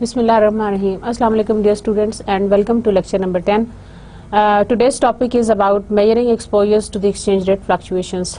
Bismillahirrahmanirrahim. Assalamu alaikum dear students and welcome to lecture number 10. Today's topic is about measuring exposures to the exchange rate fluctuations.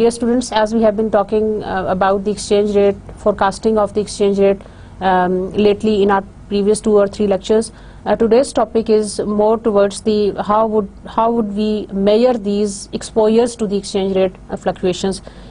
Dear students, as we have been talking about the exchange rate, forecasting of the exchange rate lately in our previous 2 or 3 lectures, today's topic is more towards the how would we measure these exposures to the exchange rate fluctuations.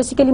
basically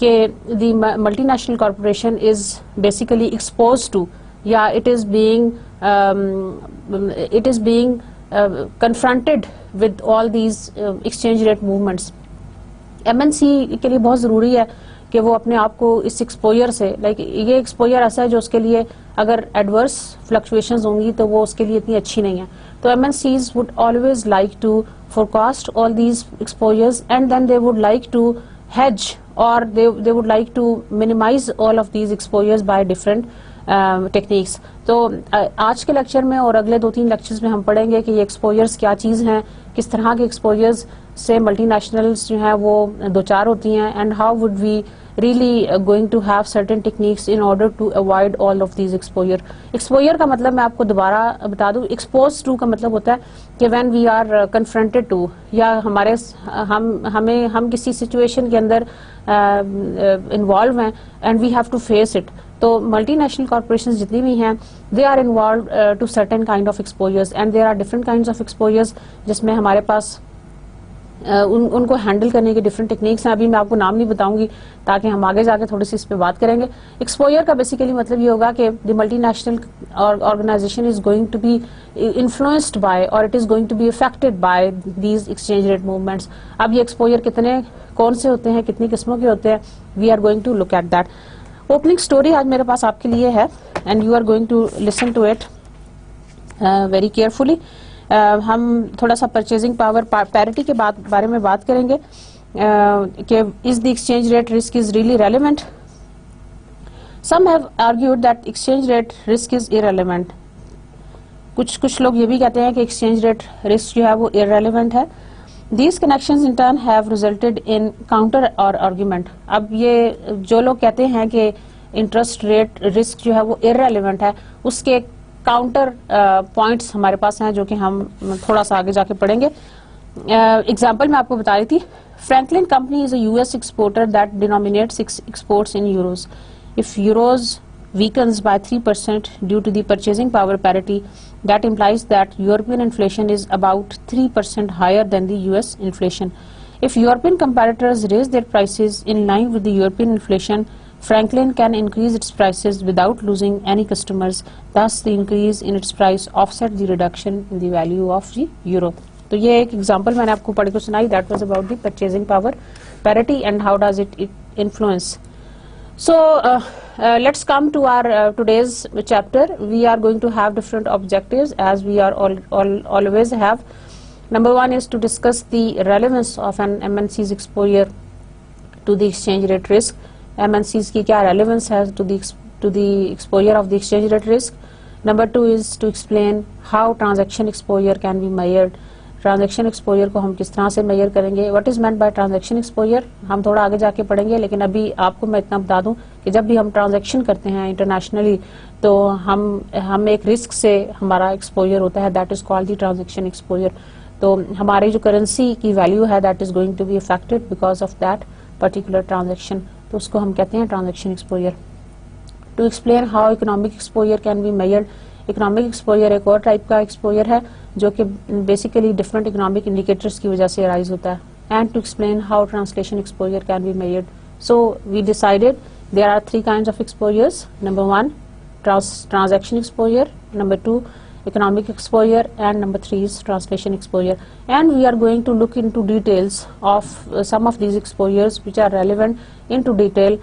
کہ the multinational corporation is basically exposed to یا it is being confronted with all these exchange rate movements. MNC کے لیے بہت ضروری ہے کہ وہ اپنے آپ کو اس ایکسپوجر سے یہ ایکسپوجر ایسا ہے جو اس کے لیے اگر ایڈورس فلکچویشنز ہوں گی تو وہ اس کے لیے اتنی اچھی نہیں ہے. تو MNCs would always like to forecast all these exposures and then they would like to hedge or they would like to minimize all of these exposures by different techniques. تو آج کے لیکچر میں اور اگلے 2-3 لیکچرز میں ہم پڑھیں گے کہ یہ ایکسپوجرز کیا چیز ہیں, کس طرح کے ایکسپوجرز سے ملٹی نیشنلز جو ہیں وہ دوچار ہوتی ہیں, and how would we really going to have certain techniques in order to avoid all of these exposure. Exposure کا مطلب میں آپ کو دوبارہ بتا دوں, exposed to کا مطلب ہوتا ہے کہ when we are confronted to یا ہم کسی سچویشن کے اندر انوالو ہیں and we have to face it. تو ملٹی نیشنل کارپوریشنز جتنی بھی ہیں they are involved to certain kind of exposures and there are different kinds of exposures جس میں ہمارے پاس ان کو ہینڈل کرنے کے ڈفرینٹ ٹیکنیکس ہیں. ابھی میں آپ کو نام نہیں بتاؤں گی تاکہ ہم آگے جا کے تھوڑی سی اس پہ بات کریں گے. ایکسپوجر کا بیسیکلی مطلب یہ ہوگا کہ دی multi national organization is going to be influenced by اور it is going to be affected by these exchange rate movements. اب یہ ایکسپوجر کون سے ہوتے ہیں, کتنی قسموں کے ہوتے ہیں, we are going to look at that. Opening story آج میرے پاس آپ کے لیے ہے and you are going to listen to it very carefully. ہم تھوڑا سا پرچیزنگ پاور پیرٹی کے بارے میں بات کریں گے کہ is the exchange rate risk is really relevant. Some have argued that exchange rate risk is irrelevant. کچھ لوگ یہ بھی کہتے ہیں کہ ایکسچینج ریٹ رسک جو ہے وہ ارریلیونٹ ہے. These connections in turn have resulted in counter اور آرگیومنٹ. اب یہ جو لوگ کہتے ہیں کہ انٹرسٹ ریٹ رسک جو ہے وہ ارریلیونٹ ہے, اس کے کاؤنٹر پوائنٹس ہمارے پاس ہیں جو کہ ہم تھوڑا سا آگے جا کے پڑھیں گے. ایگزامپل میں آپ کو بتا رہی تھی, Franklin company is a US exporter that denominates exports in euros. If euros weakens by 3% due to the purchasing power parity, that implies that European inflation is about 3% higher than the US inflation. If European competitors raise their prices in line with the European inflation, Franklin can increase its prices without losing any customers. Thus, the increase in its price offset the reduction in the value of the euro. تو یہ ایک example میں نے آپ کو پڑھ کے سنائی. That was about the purchasing power parity and how does it influence. So let's come to our today's chapter. We are going to have different objectives as we are always have. Number 1 is to discuss the relevance of an MNC's exposure to the exchange rate risk. MNCs کی کیا relevance ہے to the exposure of the exchange rate risk. Number 2 is to explain how transaction exposure can be measured. Transaction exposure کو ہم کس طرح سے mayor کریں گے. What is meant by transaction exposure ہم تھوڑا آگے جا کے پڑھیں گے, لیکن ابھی آپ کو میں اتنا بتا دوں کہ جب بھی ہم ٹرانزیکشن کرتے ہیں انٹرنیشنلی تو ہم ایک رسک سے ہمارا ایکسپوجر ہوتا ہے, that is called the transaction exposure. تو ہماری جو کرنسی کی ویلیو ہے that is going to be affected because of that particular transaction, تو اس کو ہم کہتے ہیں transaction exposure. To explain how economic exposure can be measured. Economic exposure ایک اور ٹائپ کا ایکسپوجر ہے جو کہ بیسیکلی ڈفرنٹ اکنامک انڈیکیٹرز کی وجہ سے ارائز ہوتا ہے. And to explain how translation exposure can be measured. So we decided there are 3 kinds of exposures. Number 1 transaction exposure, number 2 economic exposure, and number 3 is translation exposure. And we are going to look into details of some of these exposures which are relevant into detail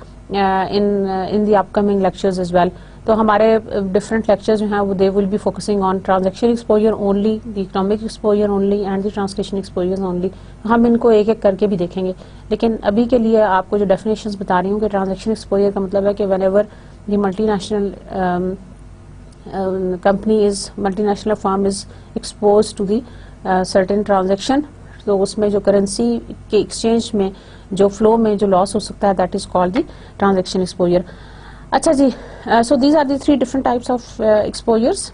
in the upcoming lectures as well. تو ہمارے different lecture جو ہیں وہ they will be focusing on transaction exposure only, the economic exposure only and the translation exposure only. ہم ان کو ایک ایک کر کے بھی دیکھیں گے, لیکن ابھی کے لیے آپ کو جو ڈیفینیشنز بتا رہی ہوں کہ ٹرانزیکشن ایکسپوجر کا مطلب ہے کہ when ever the multi national company is multinational firm is exposed to the certain transaction, تو اس میں جو کرنسی کے ایکسچینج میں جو فلو میں جو لاس ہو سکتا ہے that is called the transaction exposure. اچھا جی, so these are the 3 different types of exposures.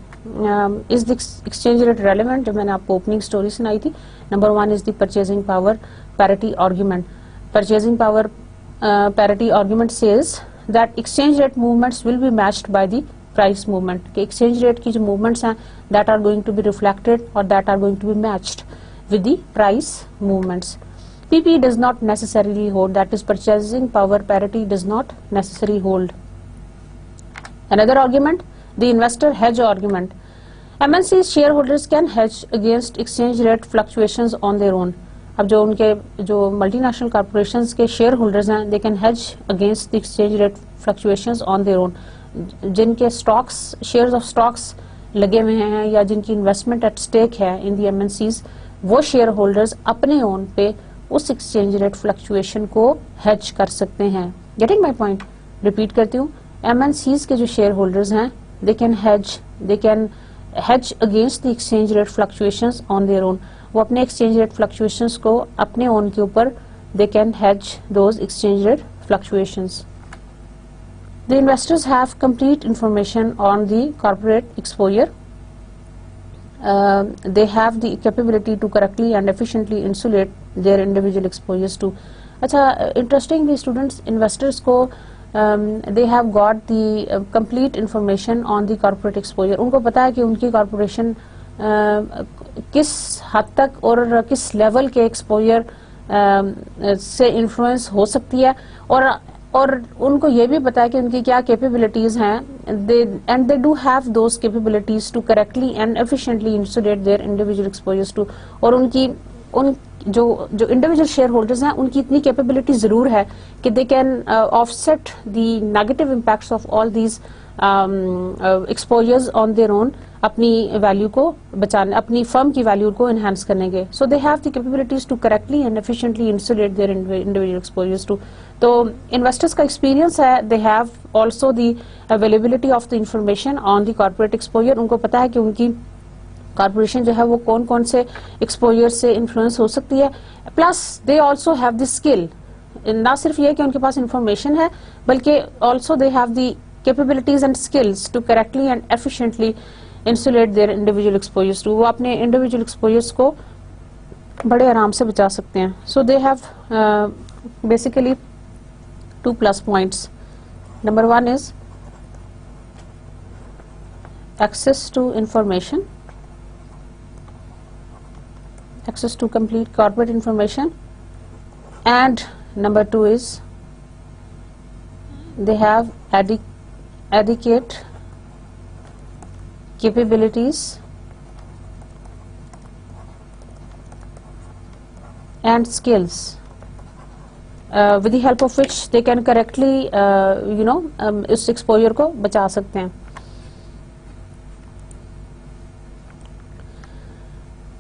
Is the exchange rate relevant؟ جو میں نے آپ کو اوپننگ اسٹوری سنائی تھی. Number 1 is the purchasing power parity argument. Purchasing power parity argument says that exchange rate movements will be matched by the price movement, کہ exchange rate کی جو موومنٹس ہیں that are going to be reflected اور that are going to be matched with the price movements. P P does not necessarily hold, that is purchasing power parity does not necessary hold. Another argument, the investor hedge argument. MNC shareholders can hedge against exchange rate fluctuations on their own. اب جو ان کے جو multi national corporations کے share holders ہیں they can hedge against the exchange rate fluctuations on their own. جن کے stocks shares of stocks لگے ہوئے ہیں یا جن کی انویسٹمنٹ ایٹ اسٹیک ہے ان دی ایم این سیز, وہ شیئر ہولڈرز اپنے اون پہ اس ایکسچینج ریٹ فلکچویشن کو ہیج کر سکتے ہیں. Getting my point? ریپیٹ کرتی ہوں, ایم این سیز کے جو شیئر ہولڈرز ہیں they can hedge against the exchange rate fluctuations on their own. وہ اپنے ایکسچینج ریٹ فلکچویشنز کو اپنے اون کے اوپر دے can hedge those exchange rate fluctuations. The investors have complete information on the corporate exposure. They have the capability to correctly and efficiently insulate their individual exposures to. اچھا, interestingly students, investors کو they have got the complete information on the corporate exposure. ان کو پتا ہے کہ ان کی corporation کس حد تک اور کس لیول کے ایکسپوجر سے انفلوئنس ہو سکتی ہے, اور ان کو یہ بھی پتا ہے کہ ان کی کیا کیپیبلٹیز ہیں, and they do have those capabilities to correctly and efficiently insulate their individual exposures to. اور ان جو انڈیویجول شیئر ہولڈرز ہیں ان کی اتنی کیپیبلٹی ضرور ہے کہ they can offset the negative impacts of all these exposures on their own, اپنی ویلیو کو بچانے, اپنی فرم کی ویلیو کو انہینس کرنے کے. So they have the capabilities to correctly and efficiently insulate their individual exposures to. تو investors کا ایکسپیرینس ہے, they have also the availability of the information on the corporate exposure. ان کو پتا ہے کہ ان کی کارپوریشن جو ہے وہ کون کون سے ایکسپوجر سے انفلوئنس ہو سکتی ہے. Plus they also have the skill, نہ صرف یہ کہ ان کے پاس انفارمیشن ہے بلکہ also they have the capabilities and skills to correctly and efficiently insulate their individual exposures to. وہ اپنے individual exposures کو بڑے آرام سے بچا سکتے ہیں. So they have basically 2 plus points. Number 1 is access to information, access to complete corporate information, and number 2 is they have adequate capabilities and skills with the help of which they can correctly us exposure کو بچا سکتے ہیں.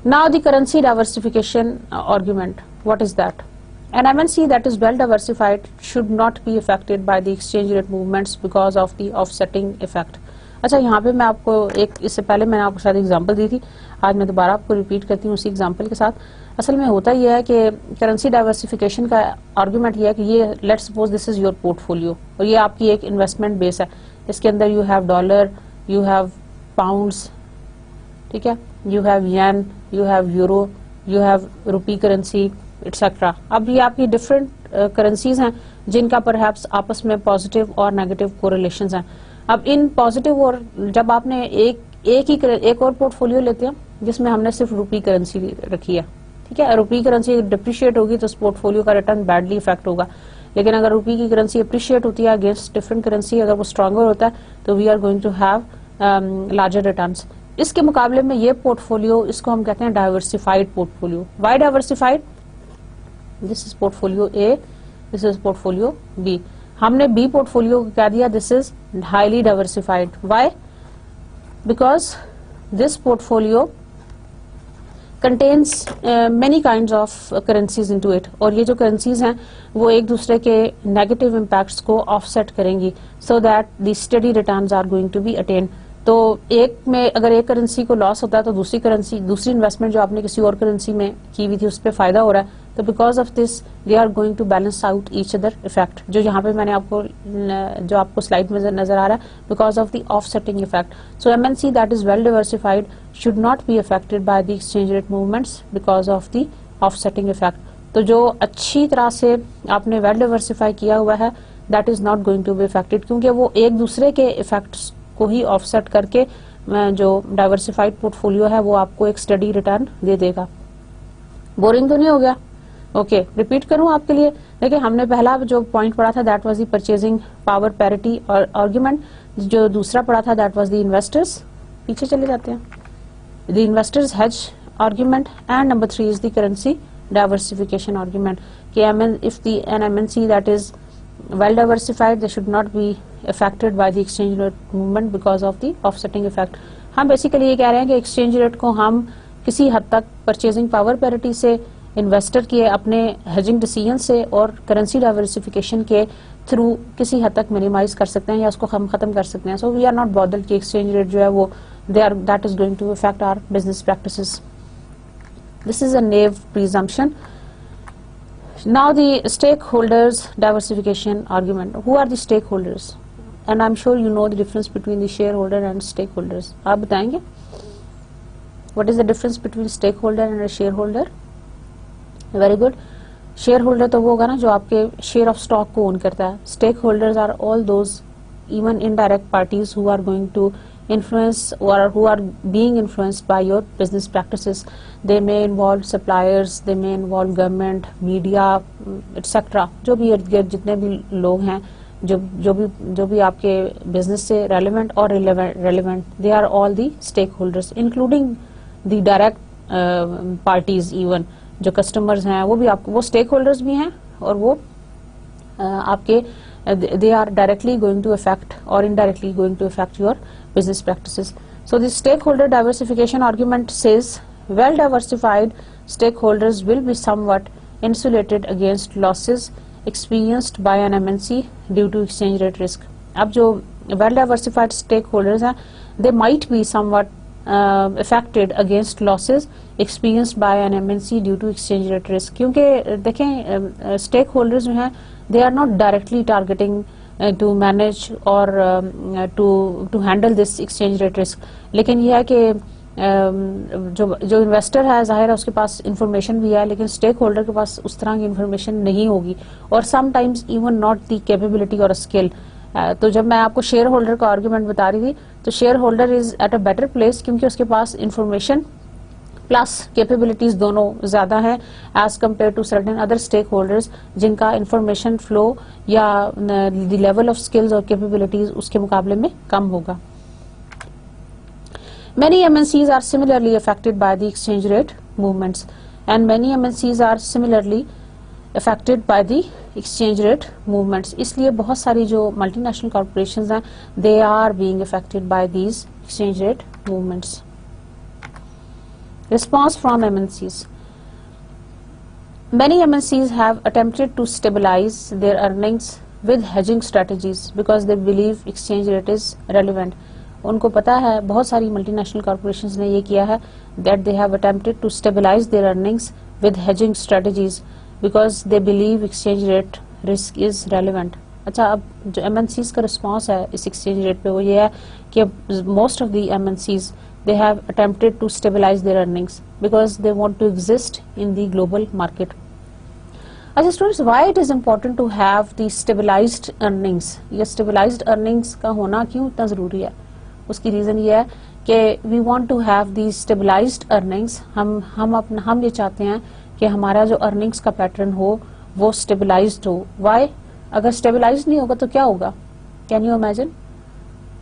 Now the currency diversification argument, what is that? An MNC that is well diversified should not be affected by the exchange rate movements because of the offsetting effect. اچھا, یہاں پہ میں آپ کو اس سے پہلے میں نے آپ کو شاید ایگزامپل دی تھی, آج میں دوبارہ آپ کو ریپیٹ کرتی ہوں اسی ایگزامپل کے ساتھ. اصل میں ہوتا یہ ہے کہ کرنسی ڈائیورسیفیکیشن کا آرگومنٹ یہ ہے کہ یہ let suppose this is your port folio, اور یہ آپ کی ایک انویسٹمنٹ بیس ہے. اس کے اندر you have dollar, you have pounds, ٹھیک ہے, you have yen, you have euro, you have rupee currency etcetera. اب یہ آپ کی ڈفرینٹ کرنسیز ہیں جن کا پرہیپس آپس میں پازیٹیو اور نیگیٹو کوریلیشنز ہیں. اب ان پازیٹیو, اور جب آپ نے ایک اور پورٹ فولیو لیتے ہیں جس میں ہم نے صرف روپی کرنسی رکھی ہے, ٹھیک ہے, روپی کرنسی ڈپریشیٹ ہوگی تو اس پورٹ فولیو کا ریٹرن بیڈلی افیکٹ ہوگا. لیکن اگر روپی کی کرنسی اپریشیٹ ہوتی ہے اگینسٹ ڈفرنٹ کرنسی, اگر وہ اسٹرانگر ہوتا ہے تو we are going to have larger returns. اس کے مقابلے میں یہ پورٹ فولیو, اس کو ہم کہتے ہیں diversified portfolio. Why diversified? This is portfolio A, this is portfolio B. ہم نے بی پورٹ فولیو کو کہہ دیا this is highly diversified. Why? Because this portfolio contains many kinds of currencies into it, اور یہ جو currencies ہیں وہ ایک دوسرے کے نیگیٹو امپیکٹس کو آف سیٹ کریں گی so that the steady returns are going to be attained. تو ایک میں اگر ایک کرنسی کو لاس ہوتا ہے تو دوسری انویسٹمنٹ جو آپ نے کسی اور کرنسی میں کی ہوئی تھی اس پہ فائدہ ہو رہا ہے, تو because of this they are going to balance out each other effect, جو یہاں پہ میں نے آپ کو جو آپ کو سلائڈ میں نظر آ رہا ہے because of the offsetting effect. So M N C that is well diversified should not be affected by the exchange rate movements because of the offsetting effect. تو جو اچھی طرح سے آپ نے ویل ڈائیورسفائی کیا ہوا ہے that is not going to be affected, کیونکہ وہ ایک دوسرے کے افیکٹس کو ہی آف سیٹ کر کے جو ڈائیورسفائڈ پورٹ فولیو ہے وہ آپ کو ایک اسٹڈی ریٹرن دے دے گا. بورنگ تو نہیں ہو گیا؟ اوکے, ریپیٹ کروں آپ کے لیے. دیکھیں ہم نے پہلا جو پوائنٹ پڑھا تھا that was the purchasing power parity اور آرگیومنٹ, جو دوسرا پڑھا تھا دیٹ واز دی انویسٹرز, پیچھے چلے جاتے ہیں, the investors hedge argument, and number 3 is the currency diversification argument. If an MNC that is well diversified, they should not be affected by the exchange rate movement because of the offsetting effect. ہم basically یہ کہہ رہے ہیں کہ exchange rate کو ہم کسی حد تک پرچیزنگ پاور پیرٹی سے, انویسٹر کے اپنے ہیجنگ ڈیسیژن سے اور کرنسی ڈائیورسفیکیشن کے تھرو کسی حد تک منیمائز کر سکتے ہیں یا اس کو ہم ختم کر سکتے ہیں. سو وی آر ناٹ بادرڈ کہ ایکسچینج ریٹ جو ہے وہ that is going to affect our business practices. This is a naive presumption. Now the stakeholders diversification argument. Who are the stakeholders? And I'm sure you know the difference between the shareholder and stakeholders. آپ بتائیں گے what is the difference between stakeholder and a shareholder? Very good. shareholder تو وہ ہوگا نا جو آپ کے share of stock کو own کرتا ہے. Stakeholders are all those even indirect parties who are going to influence or who are being influenced by your business practices. They may involve suppliers, they may involve government, media, etc. جو بھی ارد گرد جتنے بھی لوگ ہیں جو بھی آپ کے بزنس سے ریلیونٹ اور relevant, they are all the stakeholders including the direct parties. even جو کسٹمرز ہیں وہ بھی آپ وہ اسٹیک ہولڈرز بھی ہیں اور وہ آپ کے they are directly going to affect or indirectly going to affect your business practices. So the stakeholder diversification argument says well diversified stakeholders will be somewhat insulated against losses experienced by an MNC due to exchange rate risk. اب جو well diversified stakeholders ہیں they might be somewhat affected against losses experienced by an MNC due to exchange rate risk. کیونکہ دیکھیں stakeholders جو ہیں they are not directly targeting to manage or to handle this exchange rate risk. لیکن یہ ہے کہ جو investor ہے ظاہر ہے اس کے پاس انفارمیشن بھی ہے, لیکن اسٹیک ہولڈر کے پاس اس طرح کی انفارمیشن نہیں ہوگی, اور some times even not the capability اور اسکل. تو جب میں آپ کو شیئر ہولڈر کا آرگیومنٹ بتا رہی تھی تو share holder is at a better place کیونکہ اس کے پاس انفارمیشن پلس کیپیبلٹیز دونوں زیادہ ہیں as compare to certain other stake holders جن کا انفارمیشن فلو یا دی لیول آف اسکلز اور کیپیبلٹیز اس کے مقابلے میں کم ہوگا. Many MNCs are similarly affected by the exchange rate movements, and many MNCs are similarly affected by the exchange rate movements. اس لیے بہت ساری جو ملٹی نیشنل کارپوریشنز ہیں they are being affected by these exchange rate movements. Response from MNCs. Many MNCs have attempted to stabilize their earnings with hedging strategies because they believe exchange rate is relevant. ان کو پتا ہے, بہت ساری multi national corporations نے یہ کیا ہے that they have attempted to stabilize their earnings with hedging strategies because they believe exchange rate risk is relevant. اچھا, اب جو MNCs کا رسپانس ہے اس ایکسچینج ریٹ پہ وہ یہ ہے کہ most of the MNCs they have attempted to stabilize their earnings because they want to exist in the global market. اچھا students, why it is important to have the stabilized earnings؟ یہ stabilized earnings کا ہونا کیوں اتنا ضروری ہے؟ اس کی reason یہ ہے کہ we want to have the stabilized earnings. ہم یہ چاہتے ہیں کہ ہمارا جو ارننگس کا پیٹرن ہو وہ اسٹیبلائزڈ ہو. وائی؟ اگر اسٹیبلائزڈ نہیں ہوگا تو کیا ہوگا؟ Can you imagine?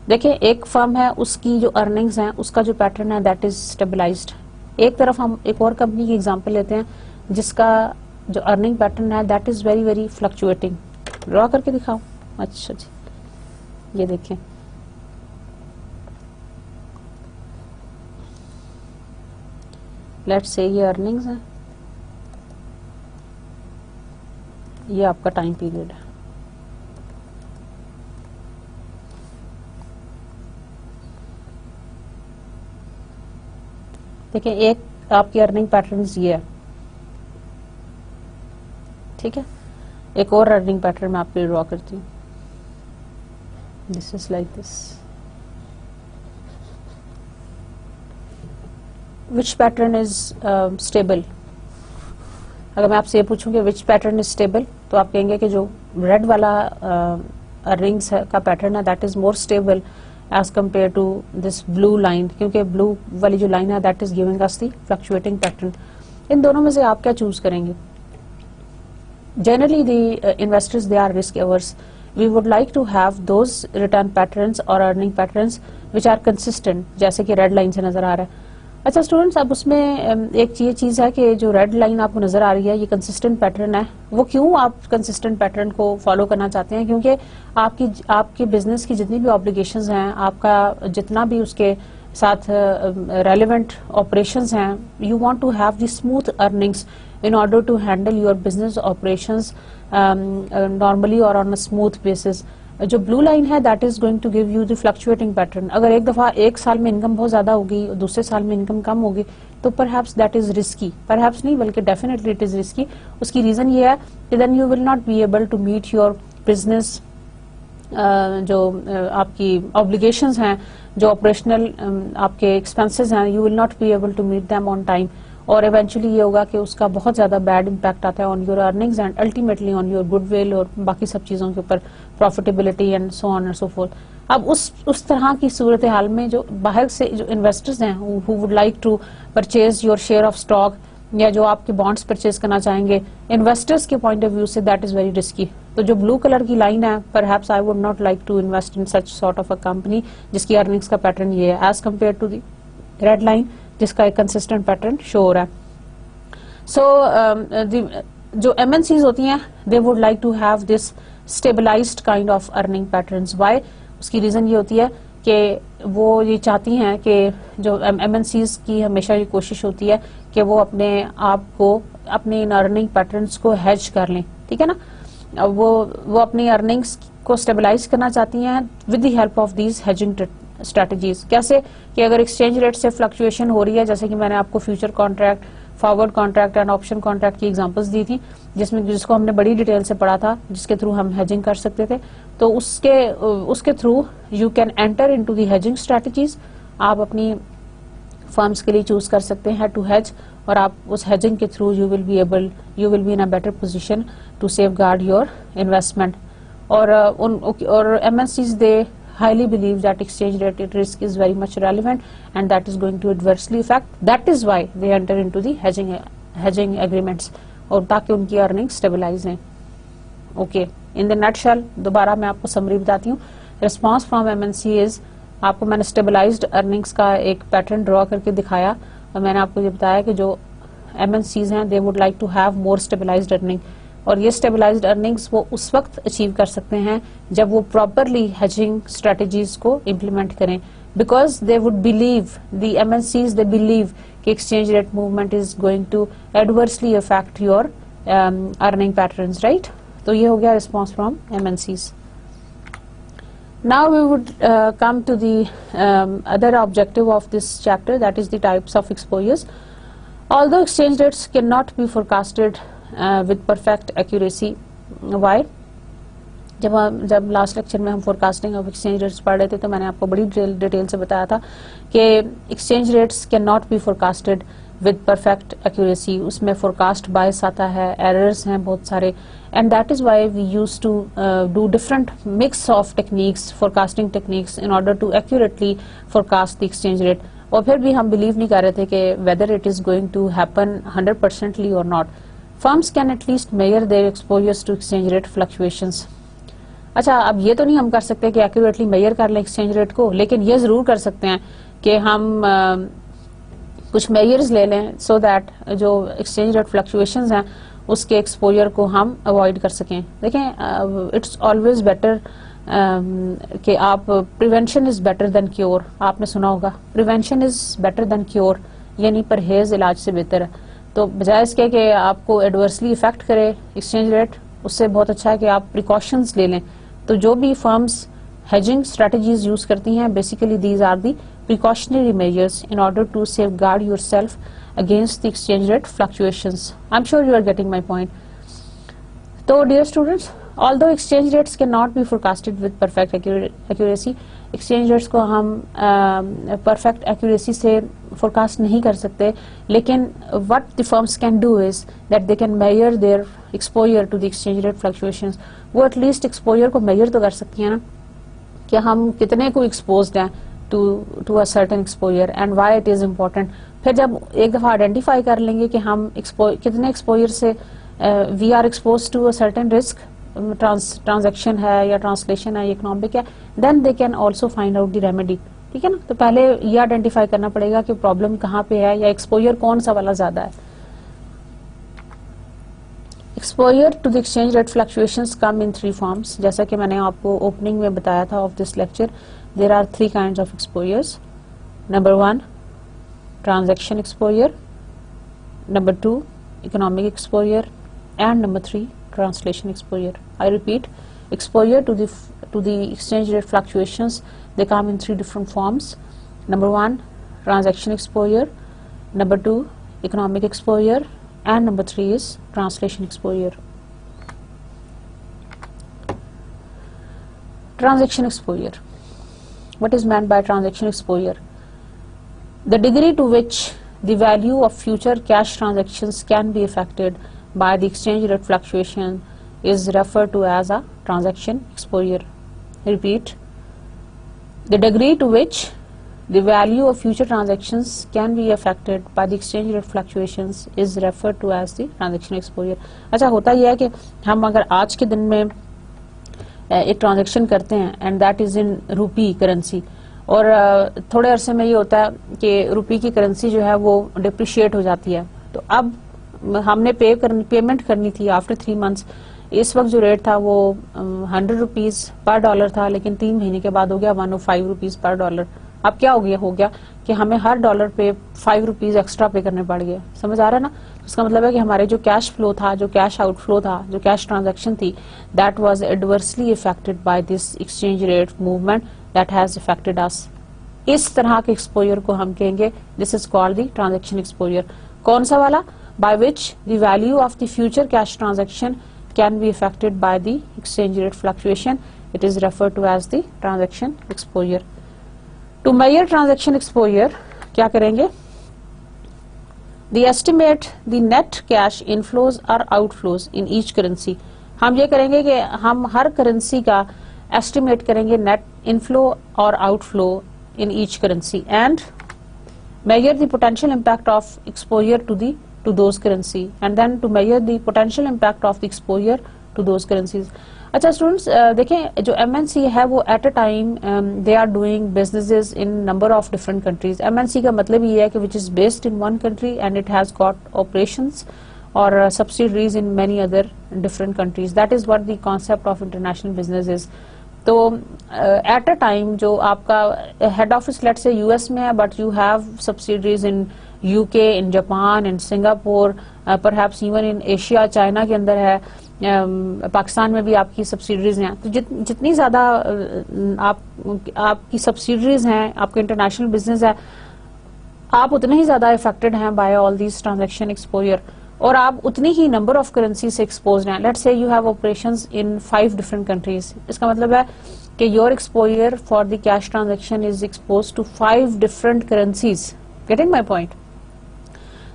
دیکھیں ایک فرم ہے, اس کی جو ارننگس ہیں اس کا جو پیٹرن ہے دیٹ از اسٹیبلائزڈ. ایک طرف ہم ایک اور کمپنی کی ایگزامپل لیتے ہیں جس کا جو ارننگ پیٹرن ہے that is very very fluctuating. Draw کر کے دکھاؤ. اچھا جی یہ دیکھیں لیٹس سے یہ ارننگز ہیں, یہ آپ کا ٹائم پیریڈ ہے. دیکھیں ایک آپ کی ارننگ پیٹرنز یہ ہے, ٹھیک ہے. ایک اور ارننگ پیٹرن میں آپ کے لیے ڈرا کرتی ہوں. This is like this. Which pattern is stable? اگر میں آپ سے یہ پوچھوں کہ وچ پیٹرن از اسٹیبل, تو آپ کہیں گے کہ جو ریڈ والا ارننگس کا پیٹرن ہے that is more stable as compare to this blue line, کیونکہ بلو والی جو لائن ہے that is giving us the fluctuating pattern. ان دونوں میں سے آپ کیا چوز کریں گے؟ Generally the investors, they are risk averse. We would like to have those return patterns or earning patterns which are consistent, جیسے کہ ریڈ لائن سے نظر آ رہا ہے. اچھا اسٹوڈینٹس, اب اس میں ایک یہ چیز ہے کہ جو ریڈ لائن آپ کو نظر آ رہی ہے یہ کنسسٹنٹ پیٹرن ہے. وہ کیوں آپ کنسسٹنٹ پیٹرن کو فالو کرنا چاہتے ہیں؟ کیونکہ آپ کی بزنس کی جتنی بھی آبلیگیشنز ہیں, آپ کا جتنا بھی اس کے ساتھ ریلیونٹ آپریشنز ہیں, you want to have the smooth earnings in order to handle your business operations normally or on a smooth basis. جو بلو لائن ہے that is going to give you the fluctuating pattern. اگر ایک دفعہ ایک سال میں income بہت زیادہ ہوگی, دوسرے سال میں انکم کم ہوگی, تو perhaps that is risky. perhaps نہیں بلکہ definitely it is risky. اس کی ریزن یہ ہے کہ then you will not be able to meet your business جو آپ کی obligations ہیں, جو operational آپ کے expenses ہیں, you will not be able to meet them on time. اور ایونچولی یہ ہوگا کہ اس کا بہت زیادہ بیڈ امپیکٹ آتا ہے on your earnings and ultimately on your good will اور باقی سب چیزوں کے اوپر, profitability and so on and so forth. اب اس طرح کی صورتحال میں جو باہر سے جو انویسٹرز ہیں who would like to purchase your share of stock یا جو آپ کے بانڈس پرچیز کرنا چاہیں گے, انویسٹرز کے پوائنٹ آف ویو سے دیٹ از ویری رسکی. تو جو بلو کلر کی لائن ہے, perhaps I would not like to invest in such sort of a company جس کی ارننگز کا پیٹرن یہ ہے as compare to the red line جس کا ایک کنسسٹنٹ پیٹرن شو ہو رہا ہے. سو جو ایم این سیز ہوتی ہیں they would like to have this stabilized kind of earning patterns. Why? اس کی ریزن یہ ہوتی ہے کہ وہ یہ چاہتی ہیں کہ جو ایم این سیز کی ہمیشہ یہ کوشش ہوتی ہے کہ وہ اپنے آپ کو اپنے ان ارننگ پیٹرنس کو ہیج کر لیں, ٹھیک ہے نا. وہ اپنی ارننگس کو اسٹیبلائز کرنا چاہتی ہیں with the help of these hedging strategies. کیسے کہ اگر ایکسچینج ریٹ سے فلکچویشن ہو رہی ہے, جیسے کہ میں نے آپ کو future contract, forward contract and option contract کی ایگزامپلس دی تھی جس کو ہم نے بڑی ڈیٹیل سے پڑھا تھا, جس کے تھرو ہم ہیجنگ کر سکتے تھے. تو اس کے through you can enter into the hedging strategies. آپ اپنی فرمس کے لیے چوز کر سکتے ہیں ٹو ہیج, اور آپ اس ہیجنگ کے through you will be in a better position to safeguard your investment. اور M S Cs they highly believe that exchange rate risk is very much relevant and that is going to adversely affect. That is why they enter into the hedging agreements اور تاکہ ان کی earning stabilize ہیں. Okay, in the nutshell دوبارہ میں آپ کو summary بتاتی ہوں. Response from M N C is, آپ کو میں نے اسٹیبلائزڈ ارننگس کا ایک پیٹرن ڈرا کر کے دکھایا, اور میں نے آپ کو یہ بتایا کہ جو ایم این سیز ہیں they would like to have more stabilized earning. اور یہ اسٹیبلائزڈ ارننگس وہ اس وقت اچیو کر سکتے ہیں جب وہ پراپرلی ہیجنگ اسٹریٹجیز کو امپلیمنٹ کریں, because they would believe, the M N Cs they believe کہ exchange rate movement is going to adversely affect your earning patterns, right. تو یہ ہو گیا response from M N Cs. Now we would come to the other objective of this chapter, that is the types of exposures. Although exchange rates cannot be forecasted with perfect accuracy. Why? جب last lecture میں ہم forecasting of exchange rates پڑھ رہے تھے تو میں نے آپ کو بڑی ڈیٹیل سے بتایا تھا کہ exchange rates can not be forecasted with perfect accuracy. اس میں فورکاسٹ بائس آتا ہے, ایررز ہیں بہت سارے, and that is why we use to do different mix of techniques, forecasting techniques in order to accurately forecast the exchange rate. اور پھر بھی ہم بلیو نہیں کر رہے تھے کہ whether it is going to happen 100% اور not. Firms can at least measure their exposures to exchange rate fluctuations. اچھا, اب یہ تو نہیں ہم کر سکتے کہ ایکوریٹلی میئر کر لیں ایکسچینج ریٹ کو, لیکن یہ ضرور کر سکتے ہیں کہ ہم کچھ میئرز لے لیں سو دیٹ جو ایکسچینج ریٹ فلکچویشنز ہیں اس کے ایکسپوجر کو ہم اوائڈ کر سکیں. دیکھیں اٹس آلویز بیٹر کہ آپ prevention is better than cure. آپ نے سنا ہوگا prevention is better than cure, یعنی پرہیز علاج سے بہتر ہے. تو بجائے اس کے کہ آپ کو ایڈورسلی افیکٹ کرے ایکسچینج ریٹ, اس سے بہت اچھا ہے کہ آپ پریکاشنز لے لیں. تو جو بھی فرمز ہیجنگ اسٹریٹجیز یوز کرتی ہیں, basically these are the precautionary measures in order to safeguard yourself against the exchange rate fluctuations. I'm sure you are getting my point. So dear students, although exchange rates cannot be forecasted with perfect accuracy, exchange rates کو ہم perfect accuracy سے forecast نہیں کر سکتے, لیکن what the firms can do is that they can measure their exposure to the exchange rate fluctuations. وہ at least exposure کو measure تو کر سکتی ہیں نا, کہ ہم کتنے کو exposed ہیں to a certain exposure and why it is important. پھر جب ایک دفعہ آئیڈینٹیفائی کر لیں گے کہ ہم کتنے ایکسپوجر سے we are expose to a certain risk, transaction ہے یا ٹرانسلیشن ہے یا اکنامک ہے, then they can also find out the remedy. ٹھیک ہے نا. تو پہلے یہ آئیڈینٹیفائی کرنا پڑے گا کہ پرابلم کہاں پہ ہے یا ایکسپوجر کون سا والا زیادہ ہے. Exposure to the exchange rate fluctuations come in three forms. جیسا کہ میں نے آپ کو اوپننگ میں بتایا تھا of this lecture, there are three kinds of exposures. Number 1, transaction exposure. Number 2, economic exposure. And number 3, translation exposure. I repeat, exposure to the exchange rate fluctuations, they come in three different forms. Number 1, transaction exposure. Number 2, economic exposure. And number 3 is translation exposure. Transaction exposure. What is meant by transaction exposure? The degree to which the value of future cash transactions can be affected by the exchange rate fluctuation is referred to as a transaction exposure. Repeat. The degree to which the value of future transactions can be affected by the exchange rate fluctuations is referred to as the transaction exposure. اچھا ہوتا یہ ہے کہ ہم اگر آج کے دن میں ایک ٹرانزیکشن کرتے ہیں and that is in rupee currency, اور تھوڑے عرصے میں یہ ہوتا ہے کہ روپی کی کرنسی جو ہے وہ ڈپریشیٹ ہو جاتی ہے, تو اب ہم نے پیمنٹ کرنی تھی آفٹر 3 months. اس وقت جو ریٹ تھا وہ 100 روپیز پر ڈالر تھا, لیکن 3 مہینے کے بعد ہو گیا 105 روپیز پر ڈالر. اب کیا ہو گیا کہ ہمیں ہر ڈالر پہ 5 روپیز ایکسٹرا پے کرنے پڑ گئے. سمجھ آ رہا ہے نا. اس کا مطلب ہے کہ ہمارے جو کیش فلو تھا, جو کیش آؤٹ فلو تھا, جو کیش ٹرانزیکشن تھی, that was adversely affected by this exchange rate movement that has affected us. اس طرح کے ایکسپوجر کو ہم کہیں گے this is called the transaction exposure. کون سا والا؟ By which the value of the future cash transaction can be affected by the exchange rate fluctuation. It is referred to as the transaction exposure. To measure transaction exposure کیا کریں گے؟ The estimate the net cash inflows or outflows in each currency. ہم یہ کریں گے کہ ہم ہر currency کا estimate کریں گے net inflow اور outflow in each currency and measure the potential impact of exposure to those currency and then to measure the potential impact of the exposure to those currencies. اچھا students دیکھیں جو M N C ہے وہ at a time they are doing businesses in number of different countries. M N C کا مطلب یہ ہے کہ which is based in one country and it has got operations اور subsidiaries in many other different countries. That is what the concept of international business is. تو at a time جو آپ کا ہیڈ آفس لیٹ سے you S میں ہے, but you have subsidiaries in U K, in Japan, in Singapore, perhaps even in Asia, China کے اندر ہے, پاکستان میں بھی آپ کی سبسیڈریز ہیں. تو جتنی زیادہ آپ کی سبسیڈریز ہیں, آپ کا انٹرنیشنل بزنس ہے, آپ اتنے ہی زیادہ افیکٹڈ ہیں by all these transaction exposure, اور آپ اتنی ہی نمبر آف کرنسی سے ایکسپوزڈ ہیں. Let's say you have operations in 5 different countries. اس کا مطلب ہے کہ your exposure for the cash transaction is expose to 5 different currencies. Getting my point.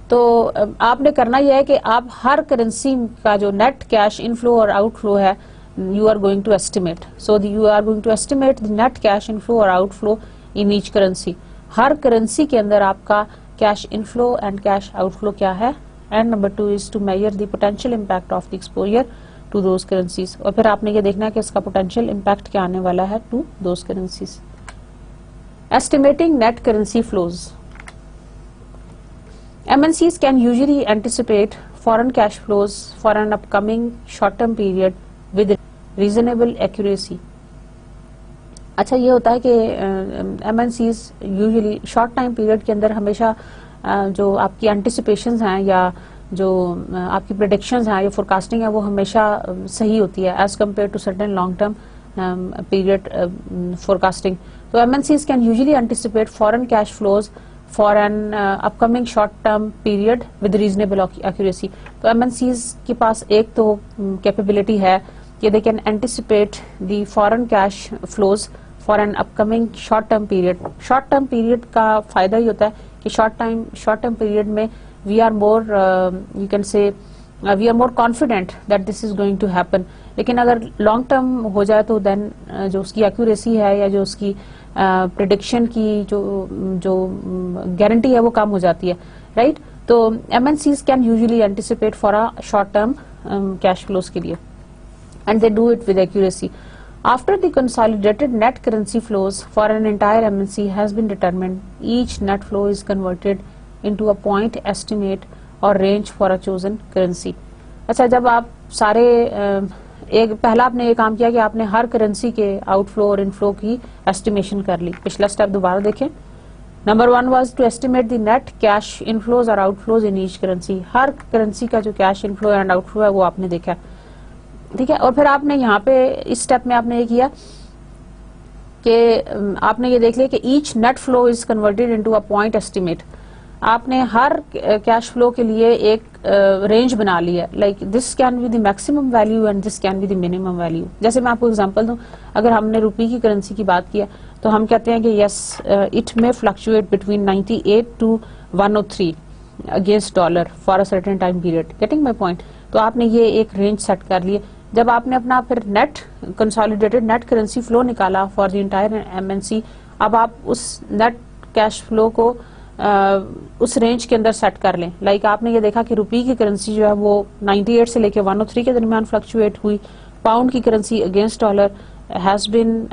تو آپ نے کرنا یہ ہے کہ آپ ہر کرنسی کا جو نیٹ کیش انفلو اور آؤٹ فلو ہے you are going to estimate. So you are going to estimate the net cash inflow اور outflow in each currency. ہر کرنسی کے اندر آپ کا cash inflow and cash outflow کیا ہے. And number 2 is to measure the potential impact of the exposure to those currencies. اور پھر آپ نے یہ دیکھنا ہے کہ اس کا پوٹینشیل امپیکٹ کیا آنے والا ہے to those currencies. Estimating net currency flows. MNCs can usually anticipate foreign cash flows for an upcoming short term period with reasonable accuracy. اچھا یہ ہوتا ہے کہ M N Cs usually short time period کے اندر ہمیشہ جو آپ کی انٹیسپیشنز ہیں یا جو آپ کی پریڈکشنز ہیں یا فورکاسٹنگ ہے وہ ہمیشہ صحیح ہوتی ہے as compare to certain long term period forecasting. تو M N Cs can usually anticipate foreign cash flows for an upcoming short term period with reasonable accuracy. تو ایم این سیز کے پاس ایک تو کیپیبلٹی ہے کہ they can anticipate the foreign cash flows for an upcoming short term period. Short term period کا فائدہ یہ ہوتا ہے کہ شارٹ ٹرم پیریڈ میں we are more you can say we are more confident that this is going to happen. لیکن اگر long term ہو جائے تو دین جو اس کی ایکوریسی ہے یا جو اس کی پریڈکشن کی جو گارنٹی ہے وہ کم ہو جاتی ہے, رائٹ. تو M N Cs can usually anticipate for a short term cash flows کے لیے and they do it with accuracy. After the consolidated net currency flows for an entire MNC has been determined, each net flow is converted into a point estimate or range for a chosen currency. اچھا جب آپ سارے ایک پہلا آپ نے یہ کام کیا کہ آپ نے ہر کرنسی کے آؤٹ فلو اور ان فلو کی ایسٹیمیشن کر لی. پچھلا اسٹیپ دوبارہ دیکھیں. Number 1 was to estimate the net cash inflows اور outflows in each currency. ہر کرنسی کا جو cash inflow and outflow ہے وہ آپ نے دیکھا, ٹھیک ہے. اور پھر آپ نے یہاں پہ اس اسٹیپ میں آپ نے یہ کیا کہ آپ نے یہ دیکھ لیا کہ each net flow is converted into a point estimate. آپ نے ہر کیش فلو کے لیے ایک رینج بنا لی ہے, like this can be the maximum value and this can be the minimum value. جیسے میں آپ کو اگزامپل دوں, اگر ہم نے روپی کی کرنسی کی بات کیا تو ہم کہتے ہیں کہ یس اٹ میں fluctuate between 98 to 103 against dollar for a certain time period. Getting my point. تو آپ نے یہ ایک رینج سیٹ کر لیے. جب آپ نے اپنا پھر net consolidated net currency flow نکالا for the entire M N C, اب آپ اس نیٹ کیش فلو کو اس رینج کے اندر سیٹ کر لیں. لائک آپ نے یہ دیکھا کہ روپی کی کرنسی جو ہے وہ 98 سے لے کے 103 کے درمیان فلکچویٹ ہوئی. پاؤنڈ کی currency against dollar has been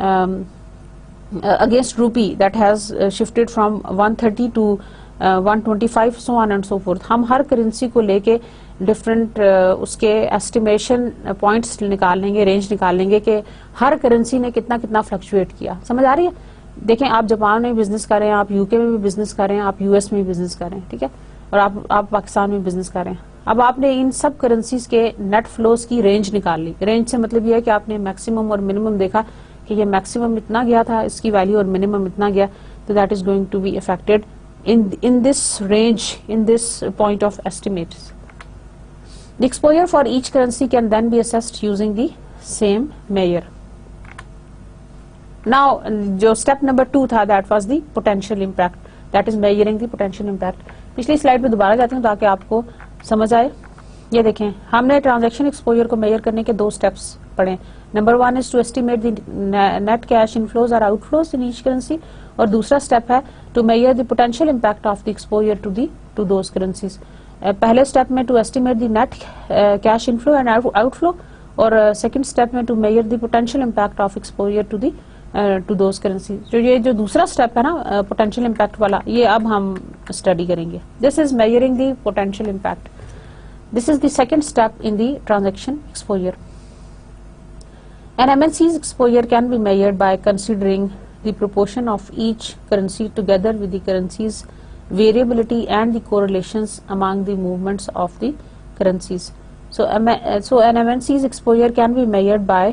against rupee that has shifted from 130 to 125 so on and so forth. ہم ہر کرنسی کو لے کے ڈفرینٹ اس کے ایسٹیمیشن پوائنٹس نکال لیں گے, رینج نکال لیں گے کہ ہر کرنسی نے کتنا کتنا فلکچویٹ کیا. سمجھ آ رہی ہے؟ دیکھیں آپ جاپان میں بزنس کر رہے ہیں, آپ یو کے میں بھی بزنس کر رہے ہیں, آپ یو ایس میں بھی بزنس کر رہے ہیں, ٹھیک ہے, اور آپ پاکستان میں بزنس کر رہے ہیں. اب آپ نے ان سب کرنسیز کے نیٹ فلوز کی رینج نکال لی. رینج سے مطلب یہ ہے کہ آپ نے میکسیمم اور منیمم دیکھا کہ یہ میکسیمم اتنا گیا تھا, اس کی ویلیو, اور منیمم اتنا گیا, تو that is going to be affected in this range, in this point of estimates. The exposure for each currency can then be assessed using the same measure. Now جو step number 2 تھا that was the potential impact, that is measuring the potential impact. پچھلی slide پہ دوبارہ جاتی ہوں تاکہ آپ کو سمجھ آئے. یہ دیکھیں ہم نے ٹرانزیکشن ایکسپوجر کو میئر کرنے کے 2 اسٹیپس پڑھے. Number 1 is to estimate the net cash inflows or outflows in each currency, اور دوسرا اسٹیپ ہے to measure the potential impact of the exposure to those currencies. پہلے اسٹیپ میں to estimate the net cash inflow and outflow, اور second step میں to measure the potential impact of exposure to those currencies. یہ جو دوسرا step ہے نا potential impact والا, یہ اب ہم اسٹڈی کریں گے. This is measuring the potential impact. This is the second step in the transaction exposure. An MNC's exposure can be measured by considering the proportion of each currency together with the currency's variability and the correlations among the movements of the currencies. So an MNC's exposure can be measured by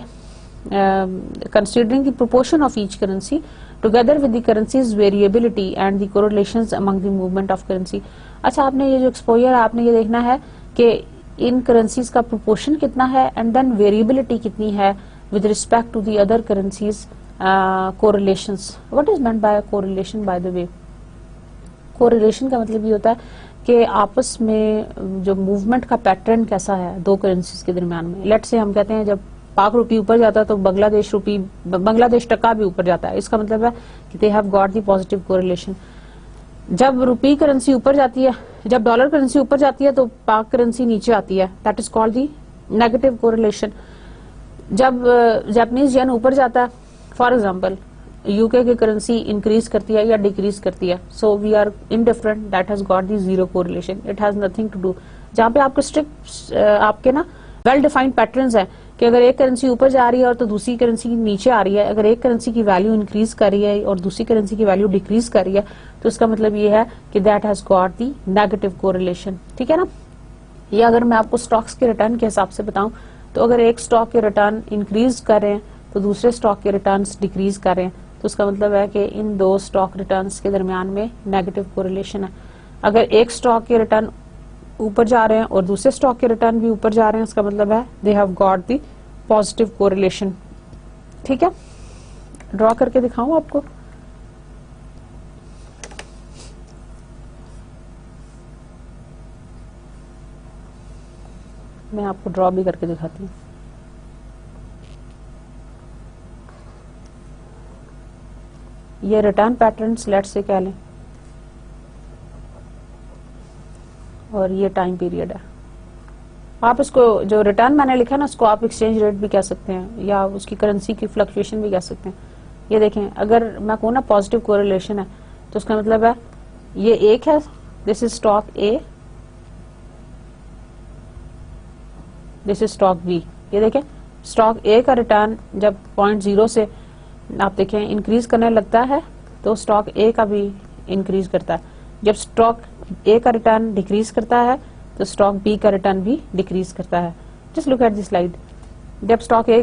considering the proportion of each currency together with the currency's variability and the correlations among the movement of currency. اچھا آپ نے یہ جو exposure ہے آپ نے یہ دیکھنا ہے کہ ان کرنسیز کا پروپورشن کتنا ہے اینڈ دین ویریبلٹی کتنی ہے with respect to the other currencies correlations. What is meant by a correlation, by the way? Correlation کا مطلب یہ ہوتا ہے کہ آپس میں جو موومنٹ کا پیٹرن کیسا ہے دو کرنسیز کے درمیان میں. لیٹ سے ہم کہتے ہیں جب پاک روپی اوپر جاتا ہے تو بنگلہ دیش ٹکا بھی اوپر جاتا ہے. اس کا مطلب ہے کہ they have got the positive correlation. جب روپی کرنسی اوپر جاتی ہے, جب ڈالر کرنسی اوپر جاتی ہے تو پاک کرنسی نیچے آتی ہے, that is called the negative correlation. جب جاپنیز ین اوپر جاتا ہے, for example U K currency increase کرتی ہے یا ڈیکریز کرتی ہے, so we are indifferent, that has got the zero correlation, it has nothing to do. جہاں پہ آپ کو اسٹرکٹ آپ کے نا ویل ڈیفائنڈ پیٹرنز ہیں کہ اگر ایک کرنسی اوپر جا رہی ہے اور تو دوسری کرنسی نیچے آ رہی ہے, اگر ایک کرنسی کی ویلیو انکریز کر رہی ہے اور دوسری کرنسی کی ویلیو ڈیکریز کر رہی ہے, تو اس کا مطلب یہ ہے کہ that has got the negative correlation. ٹھیک ہے نا. یہ اگر میں آپ کو اسٹاکس کے ریٹرن کے حساب سے بتاؤں تو اگر ایک اسٹاک کے ریٹرن انکریز کر رہے ہیں تو دوسرے اسٹاک کے ریٹرنس ڈیکریز کر رہے ہیں, تو اس کا مطلب ہے کہ ان دو اسٹاک ریٹرنس کے درمیان میں نیگیٹو کوریلیشن ہے. اگر ایک اسٹاک کے ریٹرن اوپر جا رہے ہیں اور دوسرے اسٹاک کے ریٹرن بھی اوپر جا رہے ہیں, اس کا مطلب ہے they have got the positive correlation. ٹھیک ہے, ڈرا کر کے دکھاؤں آپ کو. میں آپ کو ڈرا بھی کر کے دکھاتی ہوں. یہ ریٹرن پیٹرنس لیٹ سے کہہ لیں اور یہ ٹائم پیریڈ ہے. آپ اس کو جو ریٹرن میں نے لکھا نا اس کو آپ ایکسچینج ریٹ بھی کہہ سکتے ہیں یا اس کی کرنسی کی فلکچویشن بھی کہہ سکتے ہیں. یہ دیکھیں اگر میں کہوں نا پازیٹیو کوریلیشن ہے تو اس کا مطلب ہے یہ ایک ہے, this is stock A, this is stock B. یہ دیکھیں اسٹاک اے کا ریٹرن جب 0.0 سے آپ دیکھیں انکریز کرنے لگتا ہے تو اسٹاک اے کا بھی انکریز کرتا ہے. جب اسٹاک اے کا ریٹرن ڈیکریز کرتا ہے تو اسٹاک بی کا ریٹرن بھی ڈیکریز کرتا ہے. Just look at the slide. جب اسٹاک اے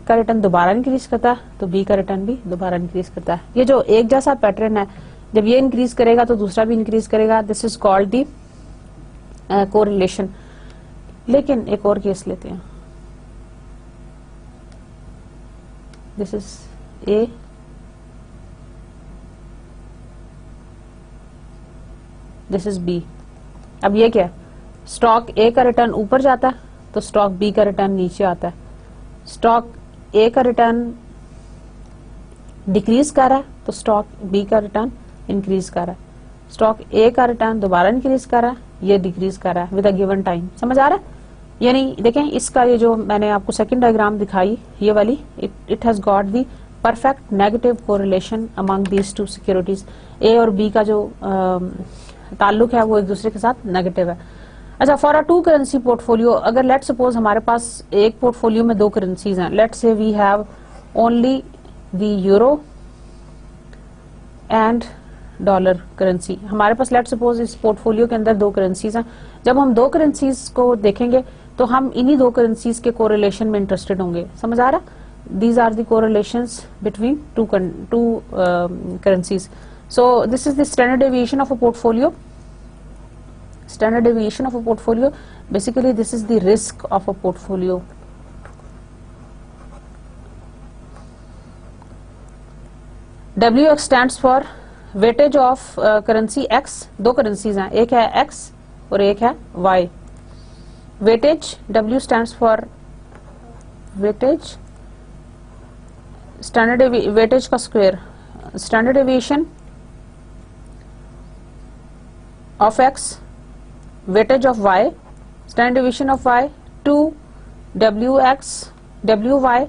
کا ریٹرن دوبارہ انکریز کرتا ہے تو بی کا ریٹرن بھی دوبارہ انکریز کرتا ہے. یہ جو ایک جیسا پیٹرن ہے, جب یہ انکریز کرے گا تو دوسرا بھی انکریز کرے گا. دس از کالڈ دی کوریلیشن. لیکن ایک اور کیس لیتے ہیں. دس is a, this is be. اب یہ کیا ہے, اسٹاک اے کا ریٹرن اوپر جاتا ہے تو اسٹاک بی کا ریٹرن نیچے آتا ہے. اسٹاک اے کا ریٹرن ڈیکریز کر رہا ہے تو اسٹاک بی کا ریٹرن انکریز کر رہا ہے. اسٹاک اے کا ریٹرن دوبارہ انکریز کر رہا ہے, یہ ڈیکریز کر رہا ہے ود اے گیون ٹائم. سمجھ آ رہا ہے؟ یعنی دیکھیں اس کا یہ جو میں نے آپ کو سیکنڈ ڈائیگرام دکھائی یہ والی, it has got the perfect negative correlation among these two securities. A اور بی کا جو تعلق ہے وہ ایک دوسرے کے ساتھ نیگیٹو ہے. اچھا, for a 2 currency portfolio, اگر لیٹ سپوز ہمارے پاس ایک پورٹ فولو میں 2 کرنسیز ہیں, let say we have only the euro and dollar currency. ہمارے پاس لیٹ سپوز اس پورٹ فولو کے اندر 2 کرنسیز ہیں. جب ہم 2 کرنسیز کو دیکھیں گے تو ہم انہی 2 کرنسیز کے کوریلیشن میں انٹرسٹڈ ہوں گے. سمجھ آ رہا؟ These are the correlations between 2 currencies. So this is the standard deviation of a portfolio. Standard deviation of a portfolio. Basically, this is the risk of a portfolio. WX stands for weightage of currency X. 2 currencies ہیں, ایک ہے X اور ایک ہے Y. Weightage W stands for weightage. Standard weightage کا square. Standard deviation of X, weightage of Y, standard deviation of Y, 2 WX, WY,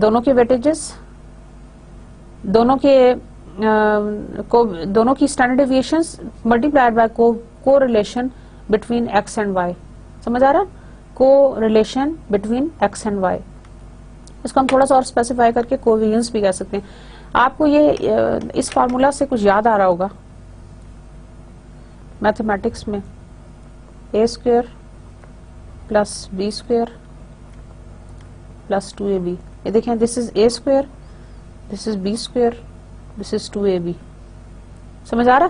دونوں کے weightages, دونوں کی standard deviations multiplied by correlation between X and Y. سمجھ آ رہا ہے؟ correlation between X and Y. اس کو ہم تھوڑا سا اور اسپیسیفائی کر کے کوویرنس بھی کہہ سکتے ہیں. آپ کو یہ اس فارمولا سے کچھ یاد آ رہا ہوگا میتھمیٹکس میں, A square plus B square plus 2ab. یہ دیکھیں this is A square, this is B square, this is 2ab. سمجھ آ رہا؟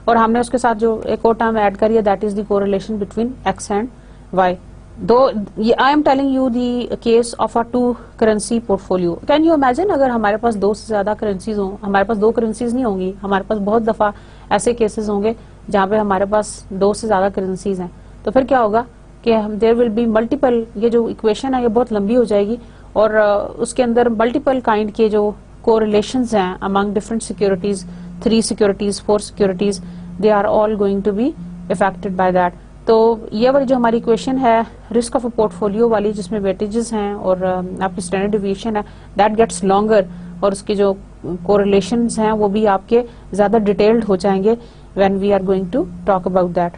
اور ہم نے اس کے ساتھ جو ایک اور ٹرم ایڈ کری ہے that is the correlation between X and Y. I am telling you the case of a 2 currency portfolio. Can you imagine اگر ہمارے پاس 2 سے زیادہ کرنسیز ہوں, ہمارے پاس 2 کرنسیز نہیں ہوں گی, ہمارے پاس بہت دفعہ ایسے کیسز ہوں گے جہاں پہ ہمارے پاس 2 سے زیادہ کرنسیز ہیں, تو پھر کیا ہوگا کہ دیر ول بی ملٹیپل. یہ جو اکویشن ہے یہ بہت لمبی ہو جائے گی اور اس کے اندر ملٹیپل کائنڈ کے جو کوریلیشنز ہیں among different securities, 3 securities, 4 securities, they are all going to be affected by that. تو یہ والی جو ہماری اکویشن ہے risk of a portfolio والی جس میں ویٹیجز ہیں اور آپ کی اسٹینڈرڈ ڈیویشن ہے, دیٹ گیٹس لانگر, اور اس کے جو کوریلیشنز ہیں وہ بھی آپ کے زیادہ ڈیٹیلڈ ہو جائیں گے when we are going to talk about that.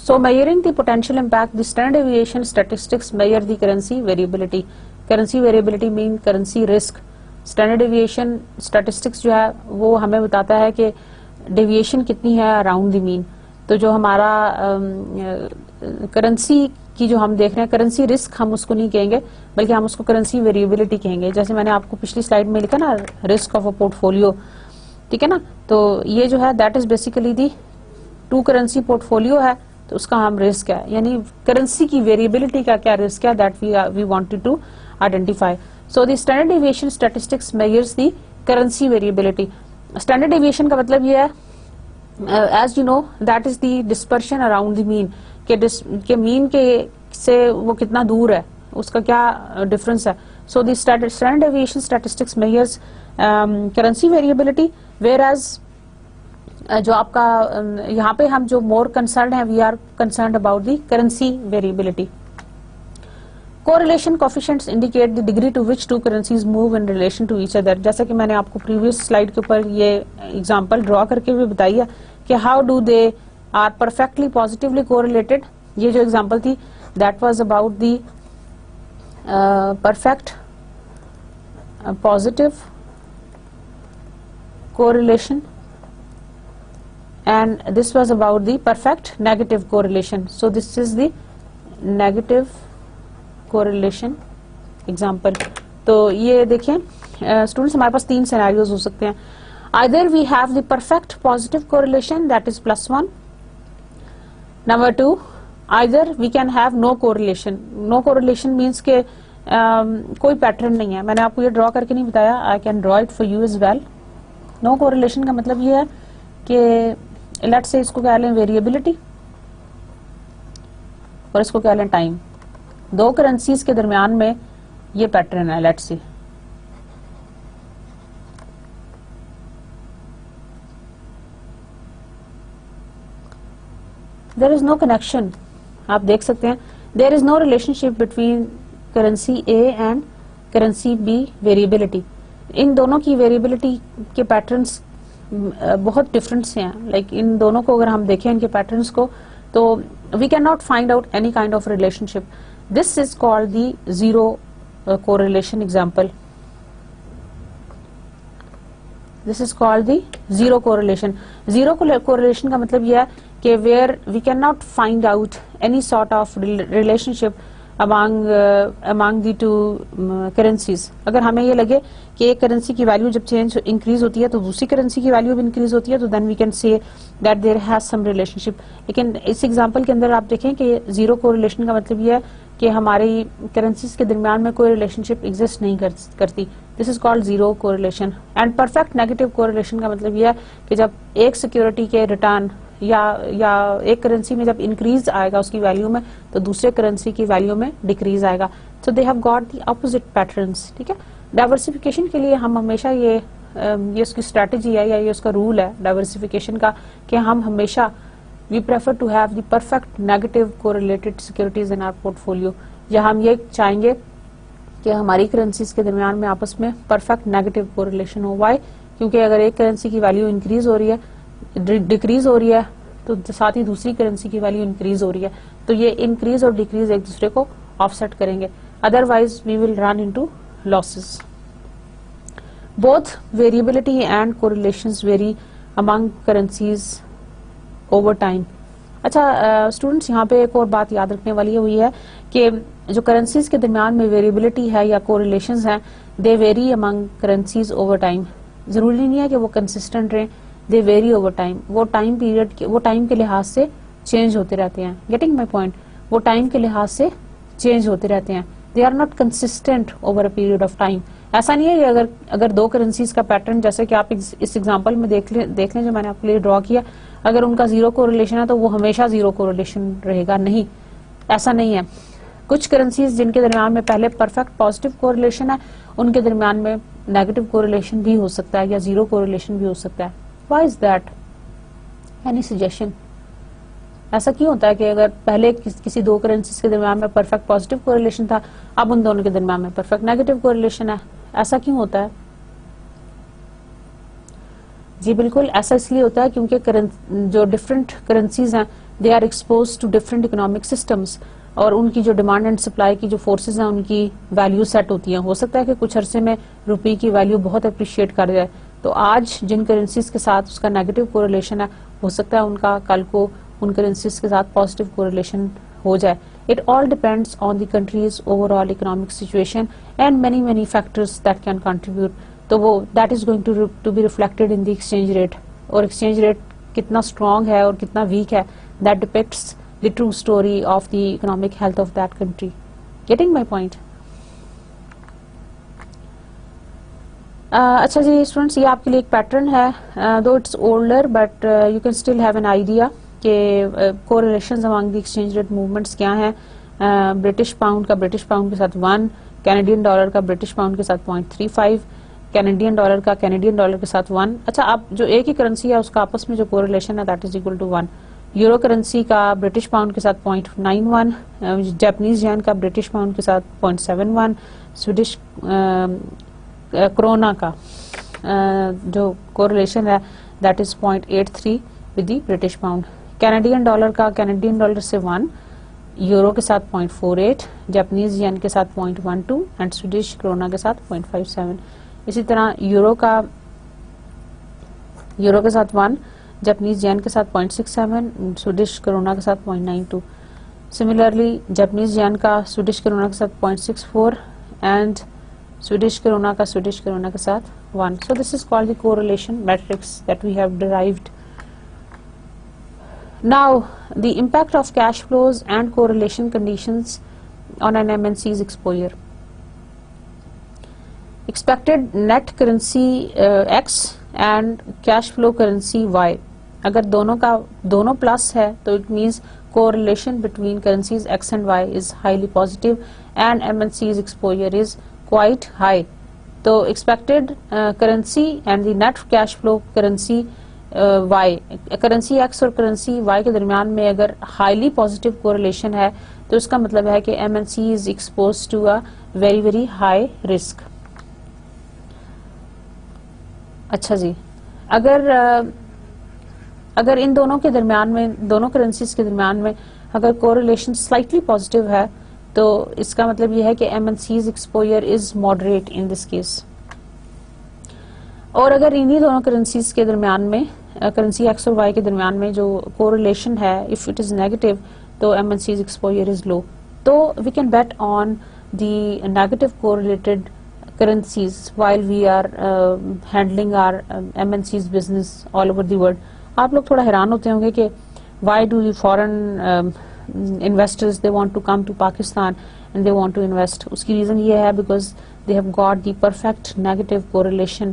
So measuring the potential impact, the standard deviation statistics measure the currency variability. Currency variability mean currency risk. Standard deviation statistics جو ہے وہ ہمیں بتاتا ہے کہ ڈیویشن کتنی ہے اراؤنڈ دی مین. تو جو ہمارا کرنسی کی جو ہم دیکھ رہے ہیں کرنسی رسک ہم اس کو نہیں کہیں گے بلکہ ہم اس کو کرنسی ویریبلٹی کہیں گے. جیسے میں نے آپ کو پچھلی سلائڈ میں لکھا نا risk of a portfolio, ٹھیک ہے نا. تو یہ جو ہے that is basically the two currency portfolio ہے تو اس کا ہم رسک ہے, یعنی کرنسی کی ویریبلٹی کا کیا رسک ہے that we wanted to identify. So the standard deviation statistics measures the currency variability. Standard deviation کا مطلب یہ ہے as you know that is the dispersion around the mean, کہ مین کے سے وہ کتنا دور ہے, اس کا کیا ڈفرنس ہے. So the standard deviation statistics measures currency variability, whereas جو آپ کا یہاں پہ ہم جو مور کنسرنڈ ہیں we are concerned about the currency variability. Correlation coefficients indicate the degree to which two currencies move in relation to each other. جیسا کہ میں نے آپ کو پریویس سلائیڈ کے اوپر یہ ایگزامپل ڈرا کر کے بھی بتائی ہے کہ how do they are perfectly positively correlated. یہ جو ایگزامپل تھی that was about the perfect positive correlation and this was about the perfect negative correlation. So this is the negative correlation example. تو یہ دیکھیں اسٹوڈنٹس ہمارے پاس تین scenarios ہو سکتے ہیں. either we have the perfect positive correlation that is +1. number 2 either we can have no correlation. no correlation means کہ کوئی pattern نہیں ہے. میں نے آپ کو یہ ڈرا کر کے نہیں بتایا, I can draw it for you as well. no correlation کا مطلب یہ ہے کہ let's say اس کو کہہ لیں ویریبلٹی اور اس کو کہہ لیں ٹائم. دو کرنسیز کے درمیان میں یہ پیٹرن ہے. Let's see there is no connection. آپ دیکھ سکتے ہیں there is no relationship between currency A and currency B variability. ان دونوں کی ویریبلٹی کے پیٹرنس بہت ڈفرینٹ سے ہیں. لائک ان دونوں کو اگر ہم دیکھیں ان کے پیٹرنس کو تو we can not find out any kind of relationship. This is called the zero correlation example. This is called the zero correlation. Zero correlation کا مطلب یہ ہے کہ where we cannot find out any sort of relationship among the two currencies. اگر ہمیں یہ لگے کہ ایک کرنسی کی ویلیو جب انکریز ہوتی ہے تو دوسری کرنسی کی ویلیو بھی انکریز ہوتی ہے تو then we can say that there has some relationship. لیکن اس ایگزامپل کے اندر آپ دیکھیں کہ زیرو کورلیشن کا مطلب یہ ہے کہ ہماری کرنسیز کے درمیان میں کوئی ریلیشن شپ ایگزسٹ نہیں کرتی. This is called zero correlation. And perfect negative correlation کا مطلب یہ ہے کہ جب ایک سیکورٹی کے ریٹرن یا ایک کرنسی میں جب انکریز آئے گا اس کی ویلیو میں تو دوسرے کرنسی کی ویلیو میں ڈیکریز آئے گا. So they have got the opposite patterns. ٹھیک ہے. ڈائیورسفیکیشن کے لیے ہم ہمیشہ یہ اس کی اسٹریٹجی ہے یا یہ اس کا رول ہے ڈائیورسفیکیشن کا کہ ہم ہمیشہ we prefer to have the perfect negative correlated securities in our portfolio. یا ہم یہ چاہیں گے کہ ہماری کرنسیز کے درمیان میں آپس میں پرفیکٹ نیگیٹو کورلیشن ہو. وائی؟ کیونکہ اگر ایک کرنسی کی ویلیو انکریز ہو رہی ہے ڈیکریز ہو رہی ہے تو ساتھ ہی دوسری کرنسی کی ویلیو انکریز ہو رہی ہے تو یہ انکریز اور ڈیکریز ایک دوسرے کو آف سیٹ کریں گے. Otherwise we will run into losses. Both variability and correlations vary among currencies over time. اچھا اسٹوڈینٹس یہاں پہ ایک اور بات یاد رکھنے والی ہوئی ہے کہ جو کرنسیز کے درمیان میں ویریبلٹی ہے یا کوریلیشنز ہیں they vary among currencies over time. ضروری نہیں ہے کہ وہ کنسسٹنٹ رہیں, دے ویری اوور ٹائم. وہ ٹائم پیریڈ وہ ٹائم کے لحاظ سے چینج ہوتے رہتے ہیں. Getting my point. وہ ٹائم کے لحاظ سے چینج ہوتے رہتے ہیں. They are not consistent over a period of time. ایسا نہیں ہے کہ اگر دو کرنسیز کا پیٹرن جیسے کہ آپ اس ایگزامپل میں دیکھ لیں جو میں نے آپ کے لیے ڈرا کیا, اگر ان کا زیرو کورلیشن ہے تو وہ ہمیشہ زیرو کورلیشن رہے گا. نہیں, ایسا نہیں ہے. کچھ کرنسیز جن کے درمیان میں پہلے پرفیکٹ پازیٹیو کورلیشن ہے ان کے درمیان میں نیگیٹو کورلیشن بھی ہو سکتا ہے یا زیرو کورلیشن بھی ہو سکتا ہے. Why is that? Any suggestion? ایسا کیوں ہوتا ہے کہ اگر پہلے کسی دو کرنسیز کے درمیان میں پرفیکٹ پازیٹیو کورلیشن تھا اب ان دونوں کے درمیان میں پرفیکٹ نیگیٹو کورلیشن ہے؟ ایسا کیوں ہوتا ہے؟ جی بالکل ایسا اس لیے ہوتا ہے کیونکہ جو ڈفرینٹ کرنسیز ہیں they are exposed to different economic systems, اور ان کی جو ڈیمانڈ اینڈ سپلائی کی جو فورسز ہیں ان کی ویلیو سیٹ ہوتی ہیں. ہو سکتا ہے کہ کچھ عرصے میں روپی کی ویلیو بہت اپریشیٹ کر جائے, تو آج جن کرنسیز کے ساتھ اس کا نیگیٹو کوریلیشن ہے ہو سکتا ہے ان کا کل کو ان کرنسیز کے ساتھ پازیٹیو کوریلیشن ہو جائے. It all depends on the country's overall economic situation and many factors that can contribute. تو وہ that is going to be reflected in the exchange rate, اور exchange rate کتنا strong ہے اور کتنا weak ہے, that depicts the true story of the economic health of that country. Getting my point? اچھا جی students, یہ آپ کے لیے ایک پیٹرن ہے, though it's older but you can still have an idea کہ correlations among the exchange rate movements کیا ہیں. برٹش پاؤنڈ کا برٹش پاؤنڈ کے ساتھ 1, کینیڈین ڈالر کا برٹش پاؤنڈ کے ساتھ 0.35, کینیڈین ڈالر کا کینیڈین ڈالر کے ساتھ 1. اچھا, اب جو ایک ہی کرنسی ہے اس کا آپس میں جو کوریلیشن ہے that is equal to 1. Euro currency کا برٹش پاؤنڈ کے ساتھ 0.91, جاپنیز ین کا برٹش پاؤنڈ کے ساتھ 0.71, سویڈش کرونا کا جو کوریلیشن ہے that is 0.83 with the British pound. Canadian dollar کا کینیڈین ڈالر سے 1, یورو کے ساتھ 0.48, جاپنیز ین کے ساتھ 0.12 اینڈ سویڈش کرونا کے ساتھ 0.57. اسی طرح یورو کے ساتھ 1, جاپنیز ین کے ساتھ 0.67, سویڈش کرونا کے ساتھ 0.92. سملرلی جاپنیز ین کا سویڈش کرونا کے ساتھ 0.64 اینڈ سویڈش کرونا کے ساتھ 1. So this is called the correlation matrix that we have derived. Now, the impact of cash flows and correlation conditions on an MNC's exposure. Expected net currency X and cash flow currency Y. اگر دونوں plus ہے تو it means correlation between currencies X and Y is highly positive and MNC's exposure is quite high. تو expected currency and the net cash flow currency Y, currency x اور currency Y کے درمیان میں اگر highly positive correlation ہے تو اس کا مطلب ہے کہ M N C is expose to a very very high risk. اچھا جی, اگر ان دونوں کے درمیان میں دونوں کرنسیز کے درمیان میں اگر کوریلیشن سلائٹلی پازیٹیو ہے تو اس کا مطلب یہ ہے کہ M N Cs exposure is moderate in this case. اور اگر انہی دونوں کرنسیز کے درمیان میں کرنسی ایکس اور وائی کے درمیان میں جو کوریلیشن ہے اف اٹ از نیگیٹو تو M N Cs exposure is low. تو we can bet on the negative correlated currencies while we are handling our MNC's business all over the world. آپ لوگ تھوڑا حیران ہوتے ہوں گے کہ why do the foreign investors they want to come to Pakistan and they want to invest. اس کی reason یہ ہے because they have got the perfect negative correlation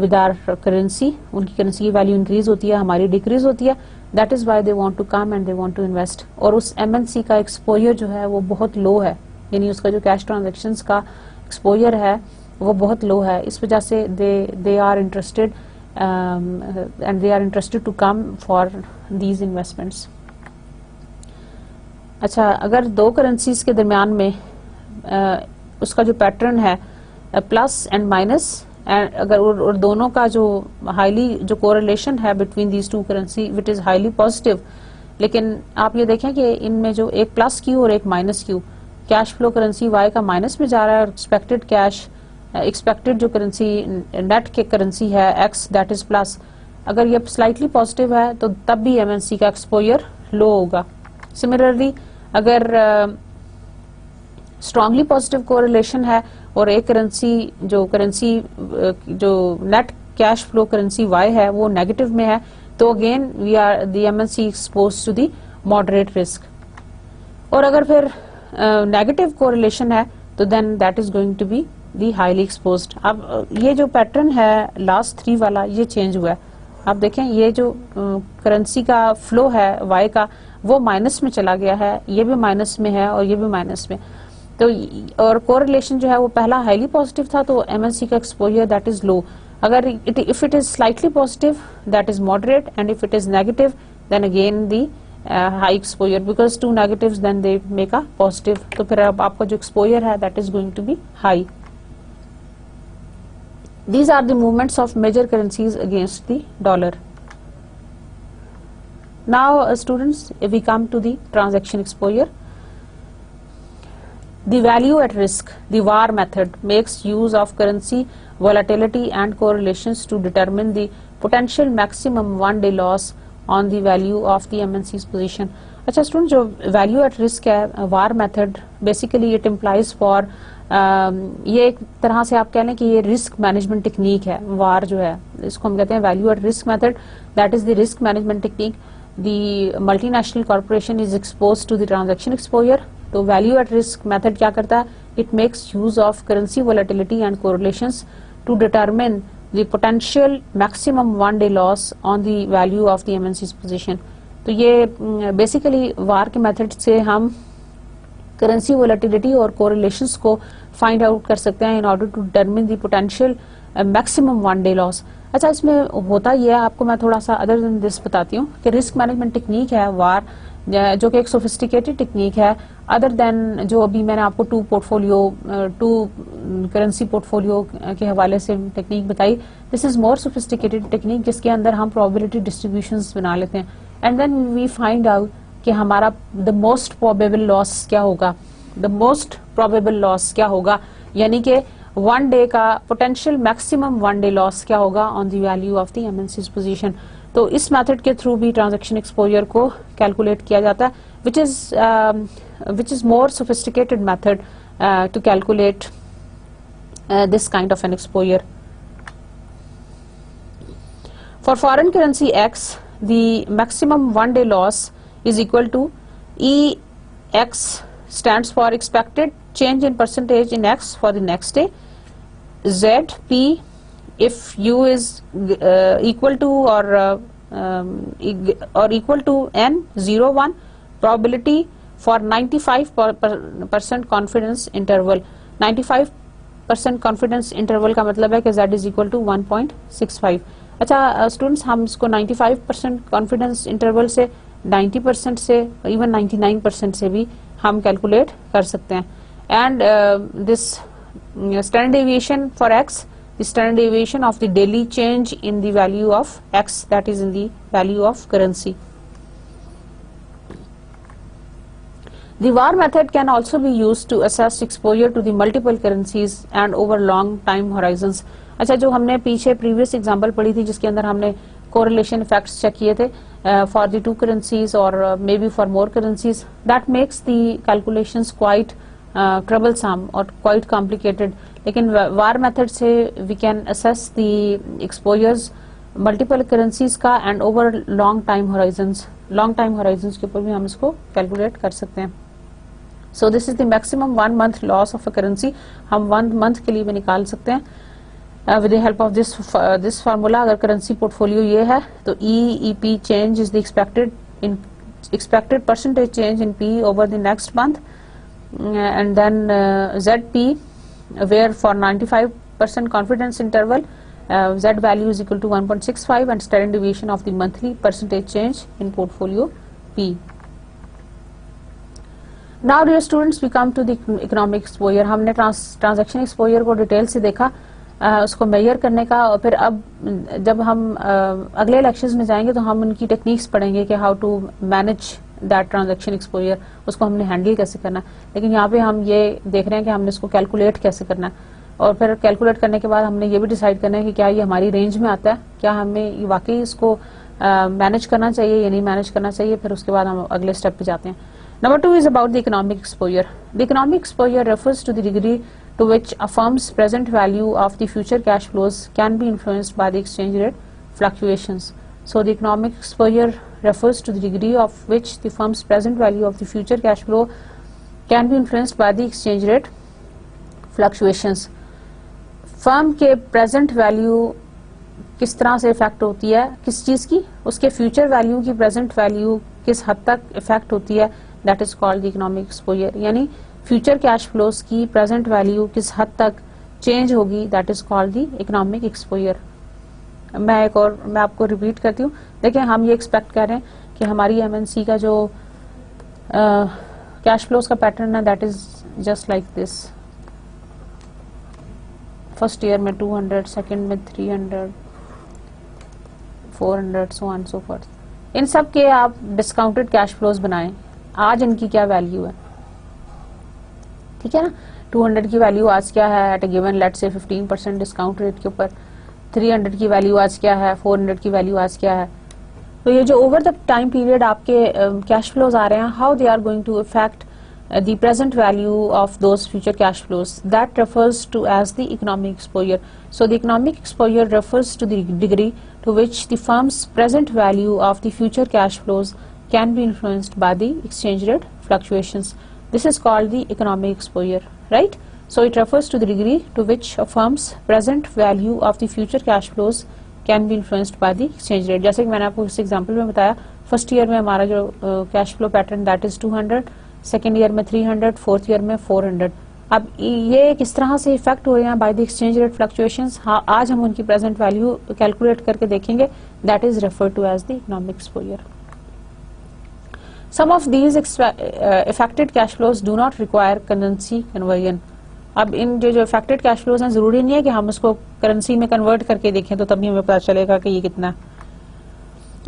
with our currency. ان کی کرنسی کی ویلیو انکریز ہوتی ہے, ہماری decrease ہوتی ہے, that is why they want to come and they want to invest. اور اس MNC کا ایکسپوجر جو ہے وہ بہت لو ہے, یعنی اس کا جو کیش ٹرانزیکشنز کا ایکسپوجر ہے وہ بہت لو ہے. اس وجہ سے they are interested and they are interested to come for these investments. اچھا, اگر دو کرنسیز کے درمیان میں اس کا جو پیٹرن ہے پلس اینڈ مائنس, اگر اور دونوں کا جو ہائیلی جو کوریلیشن ہے between these two currency what is highly positive, لیکن آپ یہ دیکھیں کہ ان میں جو ایک پلس کیو اور ایک مائنس کیو, کیش فلو کرنسی وائی کا مائنس میں جا رہا ہے اور ایکسپیکٹڈ جو کرنسی نیٹ کے کرنسی ہے ایکس دیٹ از پلس. اگر یہ سلائٹلی پازیٹیو ہے تو تب بھی ایم این سی کا ایکسپوجر لو ہوگا. سملرلی اگر اسٹرانگلی پازیٹیو کوریلیشن ہے اور ایک کرنسی جو net cash flow currency Y ہے وہ نیگیٹو میں ہے تو again we are the M N C expose to the moderate risk. اور اگر پھر نیگیٹو کوریلیشن ہے تو then that is going to be the highly exposed. اب یہ جو پیٹرن ہے لاسٹ 3 والا یہ چینج ہوا ہے. آپ دیکھیں یہ جو کرنسی کا فلو ہے وائی کا وہ مائنس میں چلا گیا ہے, یہ بھی مائنس میں ہے اور یہ بھی مائنس میں. تو اور کوریلیشن جو ہے وہ پہلا ہائیلی پازیٹیو تھا تو ایم این سی کا ایکسپوجر دیٹ از لو. اگر if it is slightly positive that is moderate and if it is negative then again the high exposure because two negatives then they make a positive. تو پھر اب آپ کا جو exposure ہے that is going to be high. These are the movements of major currencies against the dollar. Now, students, if we come to the transaction exposure, the value at risk, the VAR method, makes use of currency volatility and correlations to determine the potential maximum one-day loss on the value of the MNC's position. اچھا student جو value at risk ہے VAR method basically it employs for یہ ایک طرح سے آپ کہہ لیں کہ یہ رسک مینجمنٹ ٹیکنیک ہے. وار جو ہے اس کو ہم کہتے ہیں value at risk method, that is the risk management technique. The multi national corporation is expose to the transaction exposure. تو ویلیو ایٹ رسک میتھڈ کیا کرتا ہے, it makes use of currency volatility and correlations to determine the potential maximum one day loss on the value of the MNC's position. تو یہ basically وار کے method سے ہم currency ولیٹیلٹی اور کوریلیشنز کو فائنڈ آؤٹ کر سکتے ہیں in order to determine the potential maximum one day loss. اچھا اس میں ہوتا یہ ہے, آپ کو میں تھوڑا سا ادر دین دس بتاتی ہوں کہ رسک مینجمنٹ ٹیکنیک ہے وار, جو کہ ایک سوفسٹیکیٹڈ ٹیکنیک ہے ادر دین جو ابھی میں نے آپ کو ٹو کرنسی پورٹ فولیو کے حوالے سے ٹیکنیک بتائی. دس از مور سوفسٹیکیٹڈ ٹیکنیک جس کے اندر ہم پروبیبلٹی ڈسٹریبیوشنز بنا لیتے ہیں and then we find out کہ ہمارا دا موسٹ پروبیبل لاس کیا ہوگا, دا موسٹ پروبیبل لاس کیا ہوگا, یعنی کہ ون ڈے کا potential maximum one day loss کیا ہوگا on the value of the MNC's position. تو اس میتھڈ کے تھرو بھی ٹرانزیکشن ایکسپوجر کو کیلکولیٹ کیا جاتا ہے, which is more sophisticated method to calculate this kind of an exposure. For foreign currency X, the maximum one day loss is equal to EX stands for expected change in percentage in X for the next day, ZP if U is equal to or equal to N01 probability for 95% confidence interval. 95% confidence interval کا مطلب ہے کہ Z is equal to 1.65. اچھا students ہم اس کو 95% confidence interval سے 90% سے even 99% سے بھی ہم کیلکولیٹ کر سکتے ہیں. And this standard deviation for x, the standard deviation of the daily change in the value of X, that is in the value of currency. The VAR method can also be used to assess exposure to the multiple currencies and over long time horizons. اچھا جو ہم نے پیچھے previous example پڑھی تھی جس کے اندر ہم نے کوریلیشن افیکٹس چیک کیے تھے فار دی ٹو کرنسیز اور may be for more currencies, that makes the calculations quite troublesome اور quite complicated. لیکن وار میتھڈ سے we can assess the exposures multiple currencies کا and over long time horizons کے اوپر بھی ہم اس کو کیلکولیٹ کر سکتے ہیں. So this is the maximum 1 month loss of a currency, ہم 1 month کے لیے بھی نکال سکتے ہیں with the help of this formula. اگر کرنسی پورٹ فولیو یہ ہے تو EEP change is the expected percentage change in P over the next month, and then ZP where for 95% confidence interval Z value is equal to 1.65 and standard deviation of the monthly percentage change in portfolio P. Now dear students we come to the economic exposure. ہم نے transaction exposure کو detail سے دیکھا, اس کو mayor کرنے کا, اور پھر اب جب ہم اگلے الیکشنز میں جائیں گے تو ہم ان کی ٹیکنیکس پڑھیں گے کہ how to manage that transaction exposure, اس کو ہم نے ہینڈل کیسے کرنا ہے. لیکن یہاں پہ ہم یہ دیکھ رہے ہیں کہ ہم نے اس کو کیلکولیٹ کیسے کرنا ہے, اور پھر کیلکولیٹ کرنے کے بعد ہم نے یہ بھی ڈیسائیڈ کرنا ہے کہ کیا یہ ہماری رینج میں آتا ہے, کیا ہمیں واقعی اس کو مینج کرنا چاہیے یا نہیں مینج کرنا چاہیے. پھر اس کے بعد ہم اگلے اسٹیپ پہ جاتے ہیں. Number 2 is about the economic exposure. The economic exposure refers to the degree to which a firm's present value of the future cash flows can be influenced by the exchange rate fluctuations. So the economic exposure refers to the degree of which the firm's present value of the future cash flow can be influenced by the exchange rate fluctuations. فرم کے present value کس طرح سے affect ہوتی ہے کس چیز کی, اس کے فیوچر ویلیو کی پریزنٹ ویلیو کس حد تک افیکٹ ہوتی ہے, that is called the economic exposure. یعنی فیوچر کیش فلوز کی پریزنٹ ویلیو کس حد تک چینج ہوگی, that is called the economic exposure. میں آپ کو ریپیٹ کرتی ہوں. دیکھیں ہم یہ ایکسپیکٹ کر رہے ہیں کہ ہماری MNC کا جو کیش فلوز کا پیٹرن ہے that is just like this. First year میں 200, سیکنڈ میں 300, 400, سو آن سو فورتھ. ان سب کے آپ ڈسکاؤنٹڈ کیش فلوز بنائیں, آج ان کی کیا ویلیو ہے, ٹھیک ہے نا. 200 کی ویلیو آج کیا ہے ایٹ اے گیون لیٹ سے 15% ڈسکاؤنٹ ریٹ کے اوپر, 300 کی ویلیو آج کیا ہے, 400 کی ویلیو آج کیا ہے. تو یہ جو اوور دا ٹائم پیریڈ آپ کے کیش فلوز آ رہے ہیں, how they are going to affect the present value of those future cash flows, that refers to as the economic exposure. So the economic exposure refers to the degree to which the firm's present value of the future cash flows can be influenced by the exchange rate fluctuations. This is called the economic exposure, right? So it refers to the degree to which a firm's present value of the future cash flows can be influenced by the exchange rate. جیسے کہ میں نے آپ کو اس example میں بتایا, first year میں ہمارا جو cash flow pattern that is 200, second year میں 300, فورتھ ایئر میں 400. اب یہ کس طرح سے افیکٹ ہوئے ہیں by the exchange rate fluctuations, آج ہم ان کی پریزنٹ ویلیو کیلکولیٹ کر کے دیکھیں گے. That is referred to as the economic exposure. Some of these affected cash flows do not require currency conversion. اب ان جو افیکٹڈ کیش فلوز ہیں, ضروری نہیں ہے کہ ہم اس کو کرنسی میں کنورٹ کر کے دیکھیں تو تبھی ہمیں پتا چلے گا کہ یہ کتنا ہے.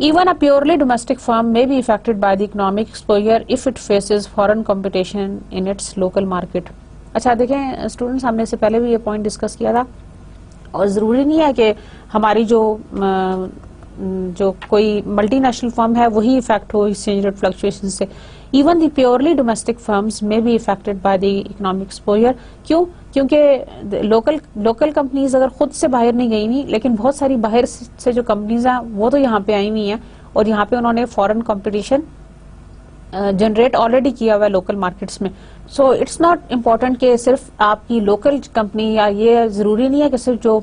Even a purely domestic firm may be affected by the economic exposure if it faces foreign competition in its local market. اچھا دیکھیں اسٹوڈنٹس, ہم نے اس سے پہلے بھی یہ پوائنٹ ڈسکس کیا تھا, اور ضروری نہیں ہے کہ ہماری جو کوئی ملٹی نیشنل فرم ہے وہی افیکٹ ہو ایکسچینج ریٹ فلکچویشن سے. Even the purely domestic firms میں be affected by the economic exposure. کیوں؟ کیونکہ لوکل کمپنیز اگر خود سے باہر نہیں گئی ہوئی, لیکن بہت ساری باہر سے جو کمپنیز ہیں وہ تو یہاں پہ آئی ہوئی ہیں, اور یہاں پہ انہوں نے فورن کمپٹیشن جنریٹ آلریڈی کیا ہوا ہے لوکل مارکیٹس میں. سو اٹس ناٹ امپورٹنٹ کہ صرف آپ کی لوکل کمپنی, یا یہ ضروری نہیں ہے کہ صرف جو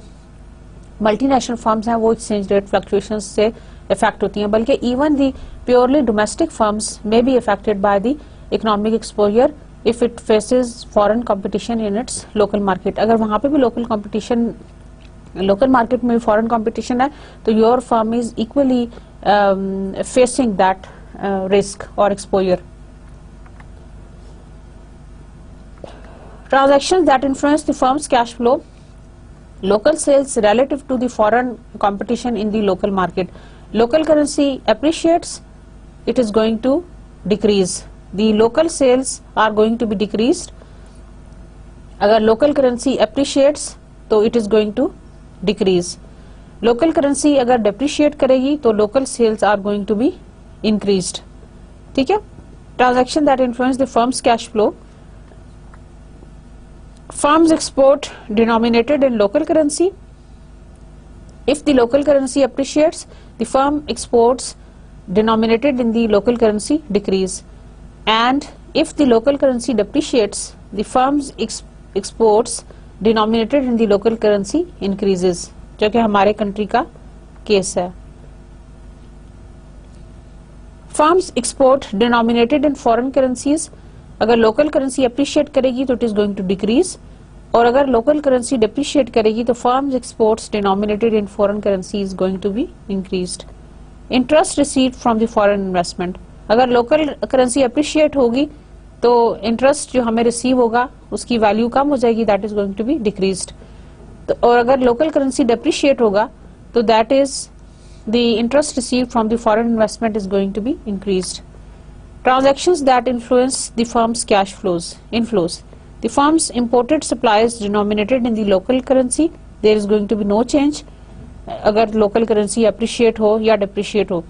ملٹی نیشنل فرمز ہیں وہ ایکسچینج ریٹ فلکچویشن سے افیکٹ ہوتی ہیں, بلکہ even the purely domestic firms میں be affected by the economic exposure if it faces foreign competition in its local market. اگر وہاں پہ بھی local competition, local market میں بھی foreign competition ہے تو your firm is equally facing that risk or exposure. Transactions that influence the firm's cash flow, local sales relative to the foreign competition in the local market. Local currency appreciates, it is going to decrease. The local sales are going to be decreased. اگر local currency appreciates تو it is going to decrease. Local currency اگر depreciate کرے گی تو local sales are going to be increased. ٹھیک ہے. Transaction that influence the firm's cash flow. Firms export denominated in local currency. If the local currency appreciates, the firm exports denominated in the local currency decrease. And if the local currency depreciates, the firm's exports denominated in the local currency increases, جو کہ ہمارے country کا case ہے. Firms export denominated in foreign currencies, اگر local currency appreciate کرے گی تو it is going to decrease, اور اگر local currency depreciate کرے گی تو firms exports denominated in foreign currency is going to be increased. Interest received from the foreign investment, اگر لوکل کرنسی اپریشیٹ ہوگی تو انٹرسٹ جو ہمیں ریسیو ہوگا اس کی ویلیو کم ہو جائے گی, that is going to be decreased. اور اگر لوکل کرنسی ڈیپریشیٹ ہوگا تو that is the interest receive from the foreign investment is going to be increased. Transactions that influence the firms cash flows, inflows. The firms imported supplies denominated in the local currency, there is going to be no change اگر local currency appreciate ہو یا depreciate ہو,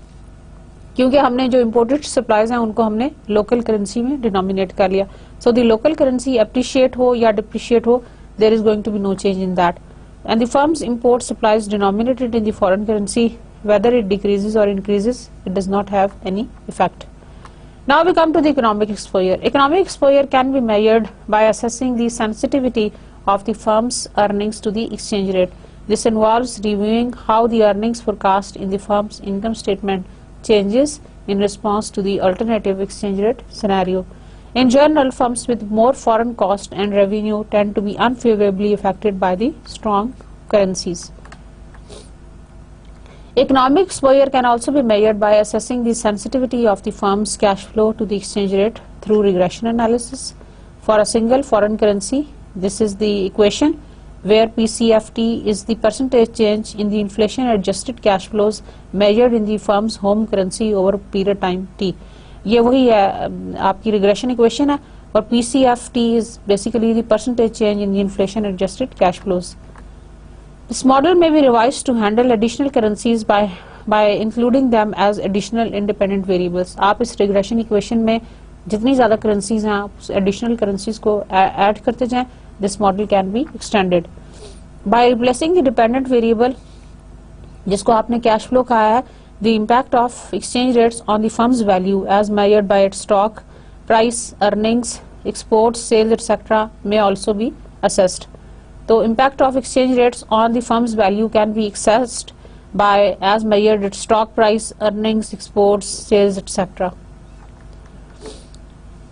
کیونکہ ہم نے جو imported supplies ہیں ان کو ہم نے لوکل کرنسی میں ڈینومینیٹ کر لیا. So the local currency appreciate ہو یا ڈپریشیٹ ہو, there is going to be no change in that. And the firms import supplies denominated in the foreign currency, whether it decreases or increases, it does not have any effect. Now we come to the economic exposure. Economic exposure can be measured by assessing the sensitivity of the firm's earnings to the exchange rate. This involves reviewing how the earnings forecast in the firm's income statement changes in response to the alternative exchange rate scenario. In general, firms with more foreign cost and revenue tend to be unfavorably affected by the strong currencies. Economic exposure can also be measured by assessing the sensitivity of the firm's cash flow to the exchange rate through regression analysis. For a single foreign currency, this is the equation. where PCFT is the percentage change in the inflation adjusted cash flows measured in the firm's home currency over period time T. یہ وہی ہے آپ کی regression equation ہے, اور PCFT is basically the percentage change in the inflation adjusted cash flows. This model may be revised to handle additional currencies by including them as additional independent variables. آپ اس regression equation میں جتنی زیادہ currencies ہیں آپ additional currencies کو add کرتے جائیں. This model can be extended by replacing the dependent variable جس کو آپ نے کیش فلو کہا ہے. The impact of exchange rates on the firm's value as measured by its stock price, earnings, exports, sales, etc. may also be assessed. So impact of exchange rates on the firm's value can be assessed by as measured its stock price, earnings, exports, sales, etc.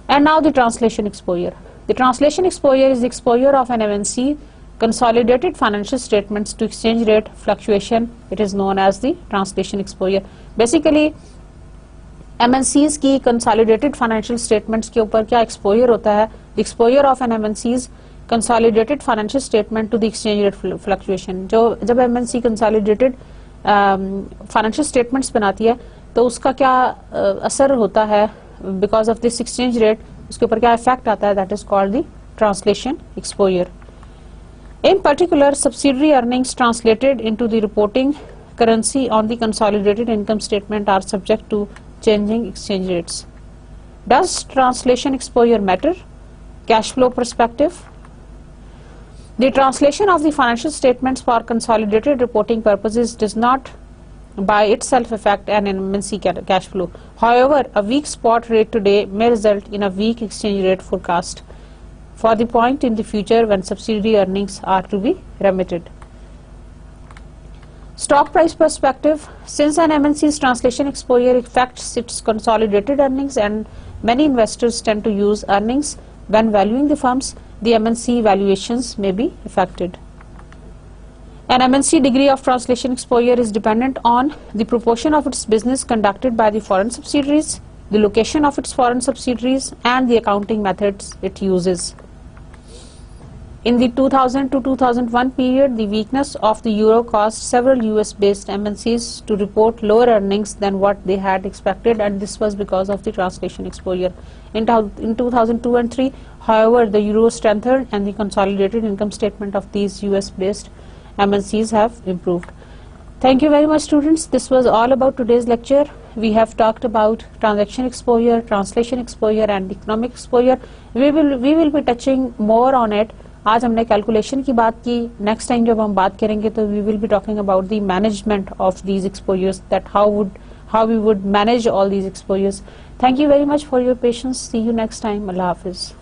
And now the translation exposure. The translation exposure is the exposure of an MNC consolidated financial statements to exchange rate fluctuation. It is known as the translation exposure. Basically MNCs کی consolidated financial statements کے اوپر کیا exposure ہوتا ہے. The exposure of an MNC's consolidated financial statement to the exchange rate fluctuation. جب MNC consolidated financial statements بناتی ہے تو اس کا کیا اثر ہوتا ہے because of this exchange rate, اس کے اوپر کیا effect آتا ہے, that is called the translation exposure. In particular, subsidiary earnings translated into the reporting currency on the consolidated income statement are subject to changing exchange rates. Does translation exposure matter? Cash flow perspective. The translation of the financial statements for consolidated reporting purposes does not by itself affect an MNC cash flow. However, a weak spot rate today may result in a weak exchange rate forecast for the point in the future when subsidiary earnings are to be remitted. Stock price perspective. Since an MNC's translation exposure affects its consolidated earnings and many investors tend to use earnings when valuing the firms, the MNC valuations may be affected. An MNC degree of translation exposure is dependent on the proportion of its business conducted by the foreign subsidiaries, the location of its foreign subsidiaries, and the accounting methods it uses. In the 2000 to 2001 period, the weakness of the euro caused several US-based MNCs to report lower earnings than what they had expected, and this was because of the translation exposure. In 2002 and 3, however, the euro strengthened and the consolidated income statement of these US-based MNCs have improved. Thank you very much, students. This was all about today's lecture. We have talked about transaction exposure, translation exposure, and economic exposure. We will be touching more on it. آج ہم نے calculation کی بات کی. Next time جب ہم بات کریں گے تو we will be talking about the management of these exposures, that how we would manage all these exposures. Thank you very much for your patience. See you next time. Allah Hafiz.